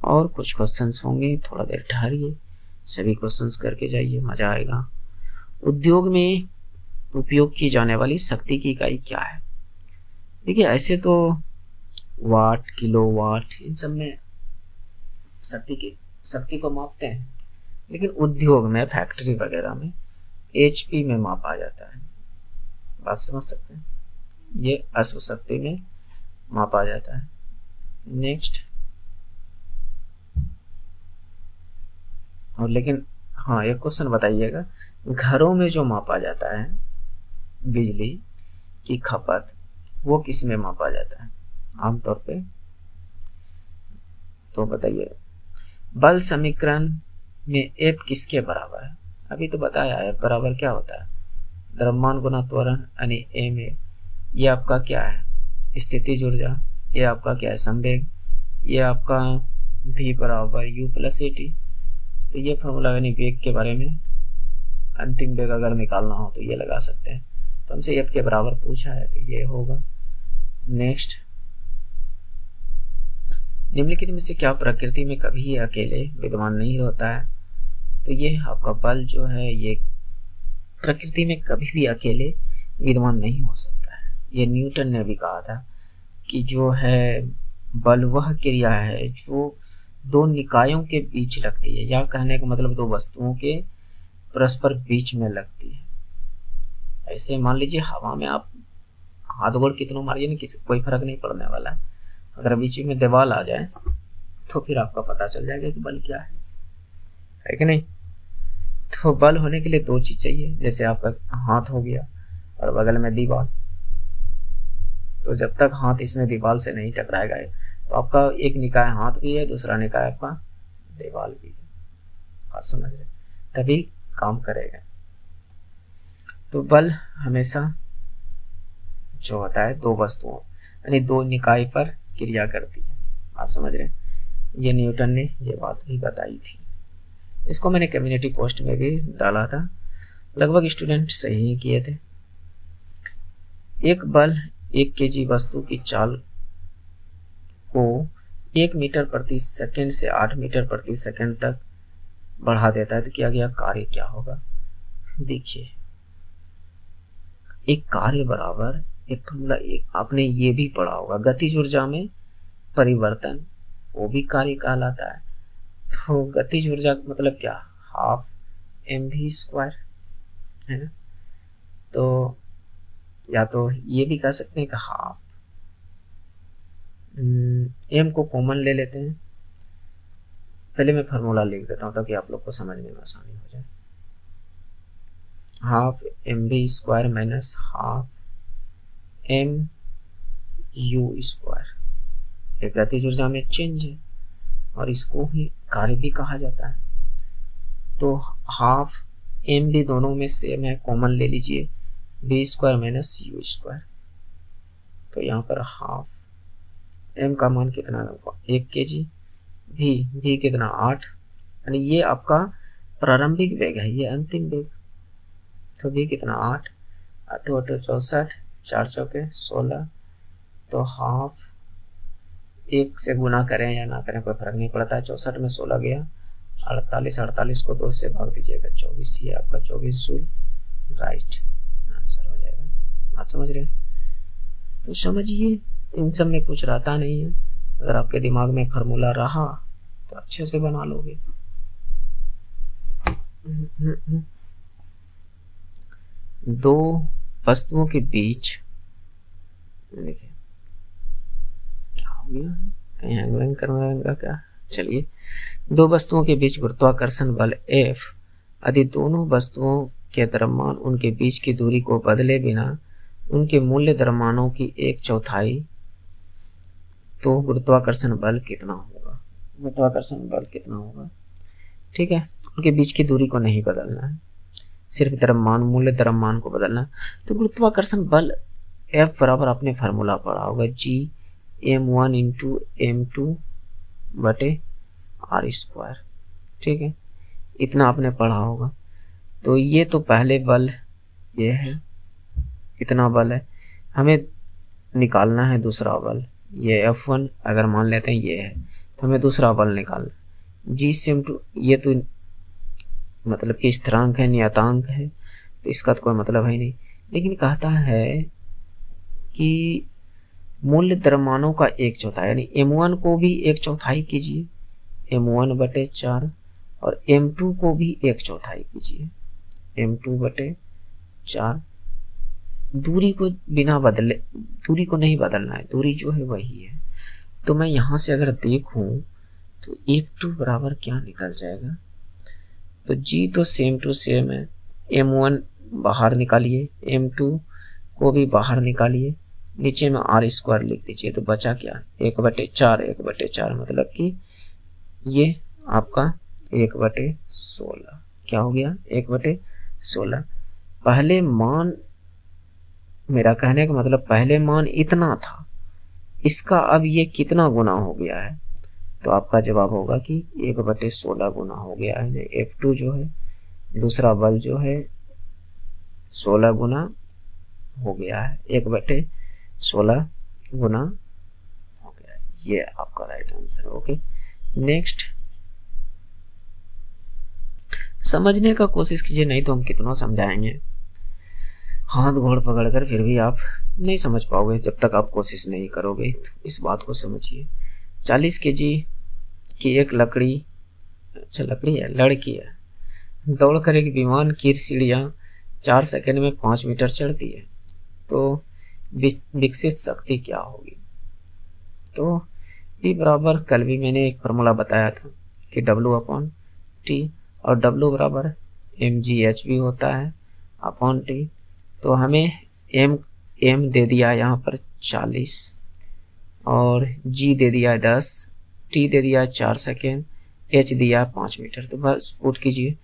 और कुछ क्वेश्चंस होंगे, थोड़ा देर ठहरिए, सभी क्वेश्चंस करके जाइए, मजा आएगा। उद्योग में उपयोग की जाने वाली शक्ति की इकाई क्या है? देखिए ऐसे तो वाट, किलोवाट, इन सब में शक्ति को मापते हैं, लेकिन उद्योग में, फैक्ट्री वगैरह में HP में मापा जाता है। बात समझ सकते हैं, ये अश्व शक्ति में मापा जाता है। नेक्स्ट, और लेकिन हाँ एक क्वेश्चन बताइएगा, घरों में जो मापा जाता है बिजली की खपत, वो किस में मापा जाता है आमतौर पे? तो बताइए, बल समीकरण में F किसके बराबर है? अभी तो बताया F बराबर क्या होता है, द्रव्यमान गुना त्वरण यानी ma। ये आपका क्या है, स्थितिज ऊर्जा। ये आपका क्या है, संवेग। ये आपका V बराबर U प्लस AT। तो ये फॉर्मूला यानी वेग के बारे में, अंतिम वेग अगर निकालना हो तो ये लगा सकते हैं। तो हमसे F के बराबर पूछा है तो ये होगा। नेक्स्ट, निम्नलिखित में से क्या प्रकृति में कभी अकेले विद्यमान नहीं होता है? तो ये आपका बल जो है ये प्रकृति में कभी भी अकेले विद्यमान नहीं हो सकता है। ये न्यूटन ने भी कहा था कि जो है बल वह क्रिया है जो दो निकायों के बीच लगती है, या कहने का मतलब दो वस्तुओं के परस्पर बीच में लगती है। ऐसे मान लीजिए हवा में आप हाथ गोड़ कितनों मारिए ना, किसी कोई फर्क नहीं पड़ने वाला है। अगर बीच में दीवार आ जाए तो फिर आपका पता चल जाएगा कि बल क्या है कि नहीं। तो बल होने के लिए दो चीज चाहिए, जैसे आपका हाथ हो गया और बगल में दीवार। तो जब तक हाथ इसमें दीवार से नहीं टकराएगा, तो आपका एक निकाय हाथ भी है, दूसरा निकाय आपका दीवार भी है। बात समझ रहे, तभी काम करेगा। तो बल हमेशा जो होता है दो वस्तुओं यानी दो निकाय पर क्रिया करती है। आप समझ रहे, ये न्यूटन ने ये बात भी बताई थी। इसको मैंने कम्युनिटी पोस्ट में भी डाला था, लगभग स्टूडेंट सही ही किए थे। एक बल 1 kg वस्तु की चाल को 1 मीटर प्रति सेकंड से 8 मीटर प्रति सेकंड तक बढ़ा देता है तो किया गया कार्य क्या होगा? देखिए, एक कार्य बराबर एक फॉर्मूला, एक आपने ये भी पढ़ा होगा, गतिज ऊर्जा में परिवर्तन, वो भी कार्य कहलाता है। तो गतिज ऊर्जा मतलब क्या, हाफ mv² है ना। तो या तो ये भी कह सकते हैं कि हाफ m को कॉमन ले लेते हैं। पहले मैं फार्मूला लिख देता हूँ ताकि आप लोग को समझने में आसानी हो जाए। Half mv² minus half mu²। एक गतिज ऊर्जा में चेंज है और इसको ही कार्य भी कहा जाता है। तो हाफ m भी दोनों में सेम है, कॉमन ले लीजिए, v² माइनस u²। तो यहाँ पर हाफ m का मान कितना होगा 1 kg, v कितना 8, यानी ये आपका प्रारंभिक वेग है, ये अंतिम वेग। तो v कितना 8, 8 8 64, 4 चौके 16। तो हाफ 1 से गुना करें या ना करें कोई फर्क नहीं पड़ता है। 64 में 16 गया 48, 48 को 2 से भाग दीजिएगा 24, ये आपका 24 जूल राइट आंसर हो जाएगा। बात समझ रहे हैं? तो समझिए इन सब में कुछ रहता नहीं है, अगर आपके दिमाग में फार्मूला रहा तो अच्छे से बना लोगे। दो वस्तुओं के बीच, देखिए क्या हो गया, कहीं एंगलिंग करना क्या, चलिए। दो वस्तुओं के बीच गुरुत्वाकर्षण बल F यदि दोनों वस्तुओं के द्रव्यमान उनके बीच की दूरी को बदले बिना उनके मूल्य द्रव्यमानों की 1/4, तो गुरुत्वाकर्षण बल कितना होगा? गुरुत्वाकर्षण बल कितना होगा? ठीक है, उनके बीच की दूरी को नहीं बदलना है, सिर्फ द्रव्यमान, मूल्य द्रव्यमान को बदलना है। तो गुरुत्वाकर्षण बल F बराबर आपने फार्मूला पढ़ा होगा, G(m1 × m2/r²। ठीक है, इतना आपने पढ़ा होगा। तो ये तो पहले बल ये है, इतना बल है, हमें निकालना है दूसरा बल, ये F1 अगर मान लेते हैं ये है, तो हमें दूसरा बल निकालना। G(m2) ये तो मतलब कि स्थिरांक है, नियतांक है, तो इसका तो कोई मतलब है नहीं। लेकिन कहता है कि मूल्य द्रव्यमानों का 1/4, यानी m1 को भी 1/4 कीजिए, m1/4, और m2 को भी 1/4 कीजिए, m2/4। दूरी को बिना बदले, दूरी को नहीं बदलना है, दूरी जो है वही है। तो मैं यहाँ से अगर देखूं तो f2 बराबर क्या निकल जाएगा, तो G तो सेम टू सेम है, m1 बाहर निकालिए, m2 को भी बाहर निकालिए, नीचे में r² लिख दीजिए, तो बचा क्या, 1/4, 1/4 मतलब कि ये आपका 1/16 क्या हो गया, 1/16। पहले मान, मेरा कहने का मतलब पहले मान इतना था, इसका अब ये कितना गुना हो गया है, तो आपका जवाब होगा कि 1/16 गुना हो गया है। F2 जो है, दूसरा बल जो है 16 गुना हो गया है, 1/16 गुना हो गया है। ये आपका राइट आंसर। ओके, नेक्स्ट समझने का कोशिश कीजिए, नहीं तो हम कितना समझाएंगे, हाथ घोड़ पकड़कर, फिर भी आप नहीं समझ पाओगे जब तक आप कोशिश नहीं करोगे। इस बात को समझिए। 40 kg की एक लकड़ी, अच्छा लकड़ी है, लड़की है, दौड़कर एक विमान की सीढ़ियाँ 4 सेकंड में 5 मीटर चढ़ती है, तो विकसित शक्ति क्या होगी? तो P बराबर, कल भी मैंने एक फार्मूला बताया था कि W/T, और W बराबर mgh भी होता है अपॉन T। तो हमें m दे दिया यहाँ पर 40, और G दे दिया 10, T दे दिया 4 सेकेंड, H दिया 5 मीटर। तो बस पुट कीजिए,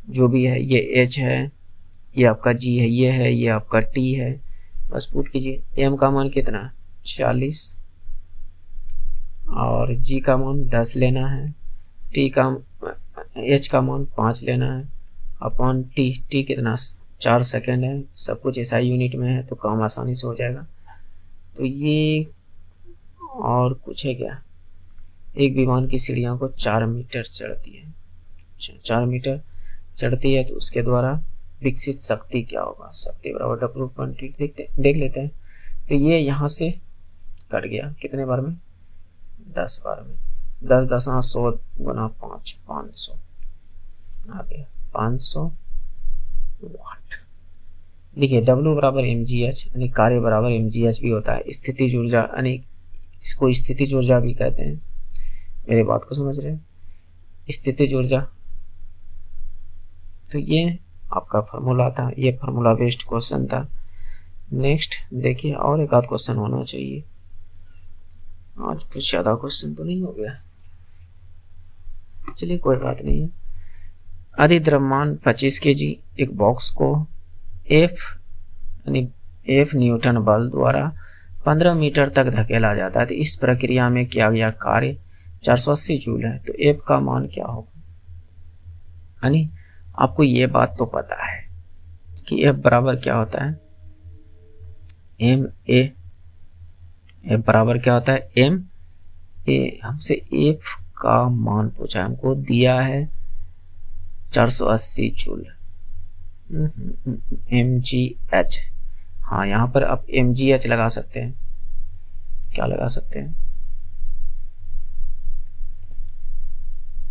जो भी है, ये H है, ये आपका G है, ये है, ये आपका T है, बस पुट कीजिए। m का मान कितना, 40, और G का मान 10 लेना है, H का मान 5 लेना है, अपॉन T कितना, 4 सेकेंड है, सब कुछ ऐसा यूनिट में है तो काम आसानी से हो जाएगा। तो ये और कुछ है क्या, एक विमान की सीढ़ियों को 4 मीटर चढ़ती है, 4 मीटर चढ़ती है, तो उसके द्वारा विकसित शक्ति क्या होगा, शक्ति बराबर W/T देख लेते हैं। तो ये यहाँ से कट गया, कितने बार में, 10 बार में, 10 10 100 गुना 5, 500 आ गया, 500 वाट। देखिए W बराबर mgh, यानी कार्य बराबर mgh भी होता है, स्थितिज ऊर्जा, यानी इसको स्थितिज ऊर्जा भी कहते हैं। मेरी बात को समझ रहे हैं, स्थितिज ऊर्जा। तो ये आपका फार्मूला था, ये फार्मूला बेस्ड क्वेश्चन था। नेक्स्ट देखिए, और एक आध क्वेश्चन होना चाहिए, आज कुछ ज्यादा क्वेश्चन तो नहीं हो गया, चलिए कोई बात नहीं है। यदि द्रव्यमान 25 kg एक बॉक्स को F न्यूटन बल द्वारा 15 मीटर तक धकेला जाता है, तो इस प्रक्रिया में किया गया कार्य 480 जूल है, तो F का मान क्या होगा? यानी आपको ये बात तो पता है कि F बराबर क्या होता है, F बराबर क्या होता है, हमसे एफ का मान पूछा है, हमको दिया है 480 जूल mgh। हाँ, यहाँ पर आप mgh लगा सकते हैं। क्या लगा सकते हैं?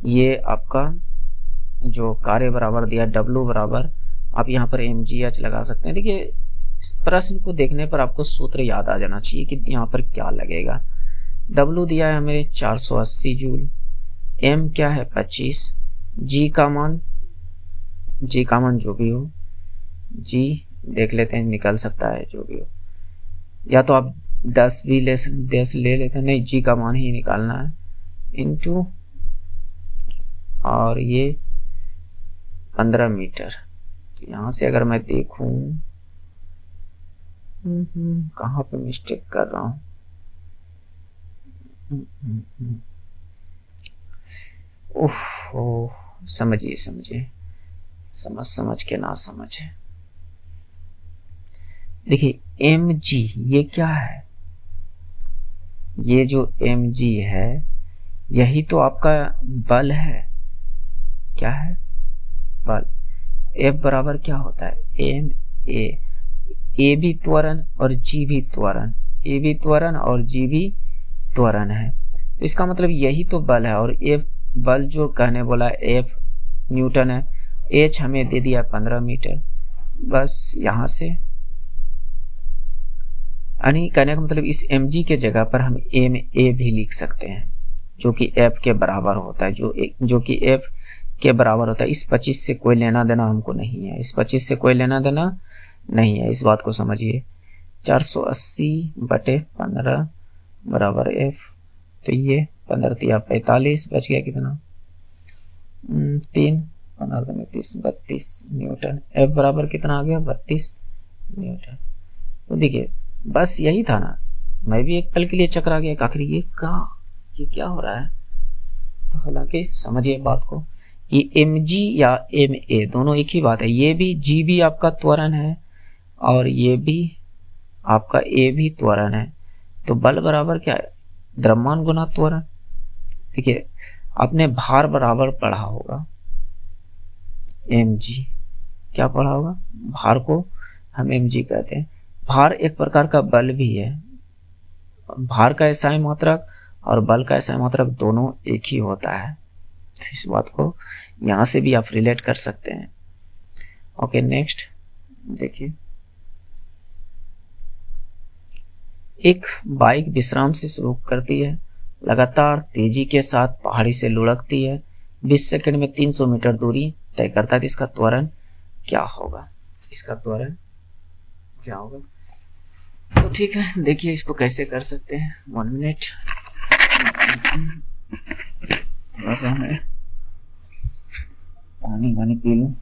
ये आपका जो कार्य बराबर दिया W बराबर, आप यहाँ पर mgh लगा सकते हैं। देखिए, प्रश्न को देखने पर आपको सूत्र याद आ जाना चाहिए कि यहाँ पर क्या लगेगा। W दिया है हमें 480 जूल, M क्या है 25, G का मान जो भी हो, G देख लेते हैं, निकल सकता है जो भी हो, या तो आप 10 भी ले लेते हैं, नहीं G का मान ही निकालना है, इनटू और ये 15 मीटर। तो यहाँ से अगर मैं देखूं कहाँ पे मिस्टेक कर रहा हूँ, ओह समझिए समझ के ना समझे। देखिए mg ये क्या है, ये जो mg है यही तो आपका बल है। क्या है? बल। F बराबर क्या होता है? m a भी त्वरण और g भी त्वरण, a भी त्वरण और g भी त्वरण है। तो इसका मतलब यही तो बल है, और F बल जो कहने बोला F न्यूटन है, h हमें दे दिया 15 मीटर। बस यहाँ से यानी कहने का मतलब इस mg के जगह पर हम ma भी लिख सकते हैं, जो कि F के बराबर होता है, जो कि F के बराबर होता है। इस 25 से कोई लेना देना हमको नहीं है, इस 25 से कोई लेना देना नहीं है, इस बात को समझिए। 480/15 बराबर F, तो ये 15 तिया 45, बच गया कितना? 3 15 32 न्यूटन। F बराबर कितना आ गया? 32 न्यूटन। तो देखिए बस यही था ना, मैं भी एक पल के लिए चकरा गया, आखिर ये क्या हो रहा है। तो हालांकि समझिए बात को, ये mg या ma दोनों एक ही बात है। ये भी g भी आपका त्वरण है और ये भी आपका a भी त्वरण है। तो बल बराबर क्या है? द्रव्यमान गुना त्वरण। देखिए आपने भार बराबर पढ़ा होगा, mg क्या पढ़ा होगा? भार को हम mg कहते हैं। भार एक प्रकार का बल भी है। भार का SI मात्रक और बल का SI मात्रक दोनों एक ही होता है। तो इस बात को यहां से भी आप रिलेट कर सकते हैं। ओके, नेक्स्ट देखिए, एक बाइक विश्राम से शुरू करती है, लगातार तेजी के साथ पहाड़ी से लुढ़कती है, 20 सेकंड में 300 मीटर दूरी तय करता है। तो इसका त्वरण क्या होगा? तो ठीक है, देखिए इसको कैसे कर सकते हैं। 1 मिनट, थोड़ा सा मैं पानी पी लूं।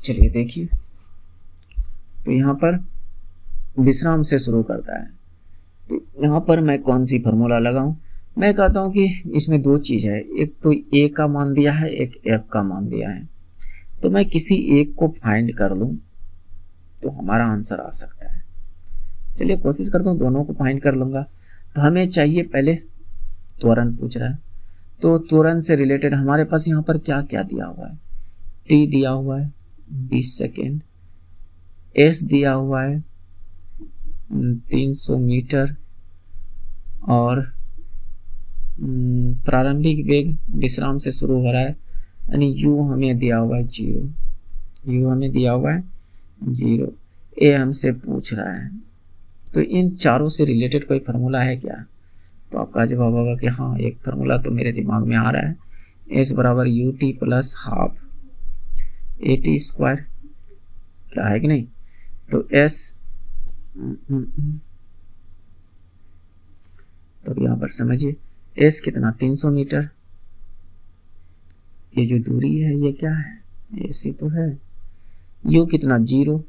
चलिए देखिए, तो यहाँ पर विश्राम से शुरू करता है। तो यहाँ पर मैं कौन सी फॉर्मूला लगाऊं? मैं कहता हूं कि इसमें दो चीज है, एक तो a का मान दिया है, एक f का मान दिया है। तो मैं किसी एक को फाइंड कर लूं तो हमारा आंसर आ सकता है। चलिए कोशिश करता हूं, दोनों को फाइंड कर लूंगा। तो हमें चाहिए, पहले त्वरण पूछ रहा है, तो त्वरण से रिलेटेड हमारे पास यहाँ पर क्या क्या दिया हुआ है? t दिया हुआ है 20 सेकेंड, s दिया हुआ है 300 मीटर, और प्रारंभिक वेग विश्राम से शुरू हो रहा है, यानी u हमें दिया हुआ है 0, a हमसे पूछ रहा है। तो इन चारों से रिलेटेड कोई फार्मूला है क्या? तो आपका जवाब होगा कि हाँ, एक फार्मूला तो मेरे दिमाग में आ रहा है, s बराबर ut plus half at square, क्या है कि नहीं? तो s तो यहाँ पर समझिए, s कितना? 300 मीटर। ये जो दूरी है ये क्या है? ऐसी तो है। u कितना? 0।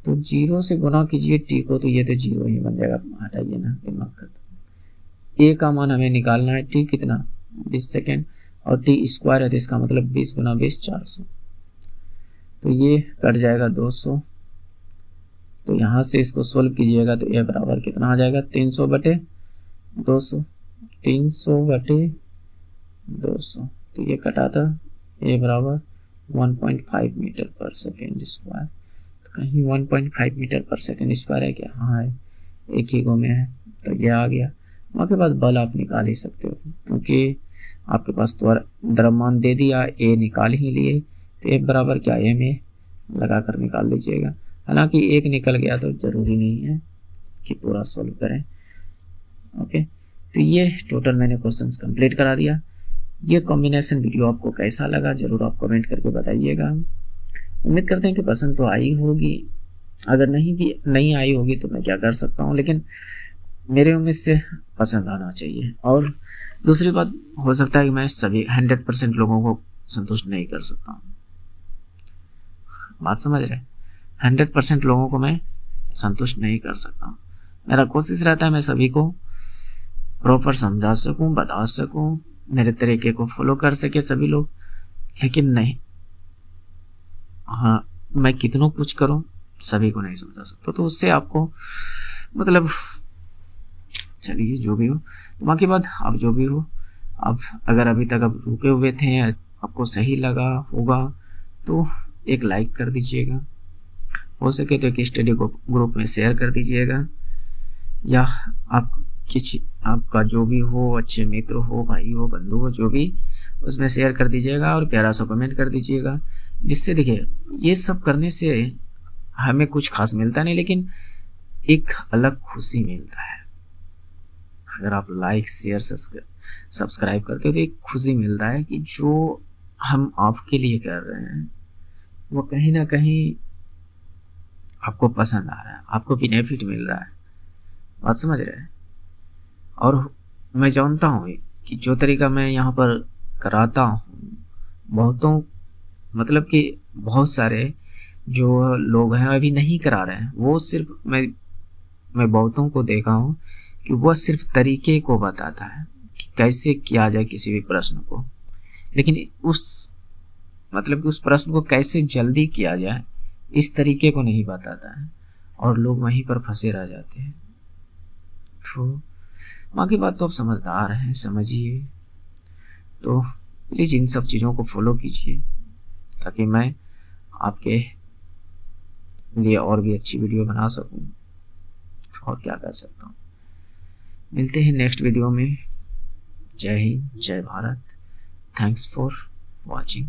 तो 0 से गुना कीजिए t को, तो ये तो 0 ही बन जाएगा। हटाइए ना, दिमाग का। a का मान हमें निकालना है, t कितना? 20 सेकेंड, और t स्क्वायर है तो इसका मतलब 20 गुना 20 400। तो ये कट जाएगा 200। तो यहाँ से इसको सोल्व कीजिएगा तो ये बराबर कितना आ जाएगा, 300/200, 300/200। तो ये कटा था, ये बराबर 1.5 मीटर पर सेकेंड स्क्वायर। तो कहीं 1.5 मीटर पर सेकेंड स्क्वायर है क्या? हाँ है, एक ही गो में है, तो ये आ गया। वहाँ के बाद बल आप निकाल ही सकते हो, क्योंकि आपके पास तो द्रव्यमान दे दिया, ए निकाल ही लिए, तो एक बराबर क्या, ए में लगा कर निकाल लीजिएगा। हालांकि एक निकल गया तो जरूरी नहीं है कि पूरा सॉल्व करें। ओके, तो ये टोटल मैंने क्वेश्चंस कंप्लीट करा दिया। ये कॉम्बिनेशन वीडियो आपको कैसा लगा जरूर आप कमेंट करके बताइएगा। उम्मीद करते हैं कि पसंद तो आई होगी, अगर नहीं आई होगी तो मैं क्या कर सकता हूँ, लेकिन मेरे उम्मीद से पसंद आना चाहिए। और दूसरी बात, हो सकता है कि मैं सभी 100% लोगों को संतुष्ट नहीं कर सकता हूँ, बात समझ रहे, 100% लोगों को मैं संतुष्ट नहीं कर सकता हूँ। मेरा कोशिश रहता है मैं सभी को प्रॉपर समझा सकूं, बता सकूं, मेरे तरीके को फॉलो कर सके सभी लोग, लेकिन नहीं, हाँ मैं कितनों कुछ करूं सभी को नहीं समझा सकता। तो उससे आपको मतलब, चलिए जो भी हो, तो बाकी बात आप जो भी हो, अब अगर अभी तक आप रुके हुए थे, आपको सही लगा होगा तो एक लाइक कर दीजिएगा, हो सके तो एक स्टडी ग्रुप में शेयर कर दीजिएगा, या आप आपका जो भी हो, अच्छे मित्र हो, भाई हो, बंधु हो, जो भी, उसमें शेयर कर दीजिएगा और प्यारा सा कमेंट कर दीजिएगा। जिससे देखिए ये सब करने से हमें कुछ खास मिलता नहीं, लेकिन एक अलग खुशी मिलता है। अगर आप लाइक शेयर सब्सक्राइब करते हो तो एक खुशी मिलता है कि जो हम आपके लिए कर रहे हैं वो कहीं ना कहीं आपको पसंद आ रहा है, आपको बेनिफिट मिल रहा है, बात समझ रहे हैं। और मैं जानता हूँ कि जो तरीका मैं यहाँ पर कराता हूँ, बहुतों मतलब कि बहुत सारे जो लोग हैं अभी नहीं करा रहे हैं, वो सिर्फ मैं बहुतों को देखा हूँ कि वह सिर्फ तरीके को बताता है कि कैसे किया जाए किसी भी प्रश्न को, लेकिन उस प्रश्न को कैसे जल्दी किया जाए इस तरीके को नहीं बताता है, और लोग वहीं पर फंसे रह जाते हैं। तो बाकी बात तो आप समझदार हैं, समझिए, तो प्लीज इन सब चीज़ों को फॉलो कीजिए ताकि मैं आपके लिए और भी अच्छी वीडियो बना सकूं। और क्या कर सकता हूँ। मिलते हैं नेक्स्ट वीडियो में। जय हिंद, जय भारत। Thanks for watching.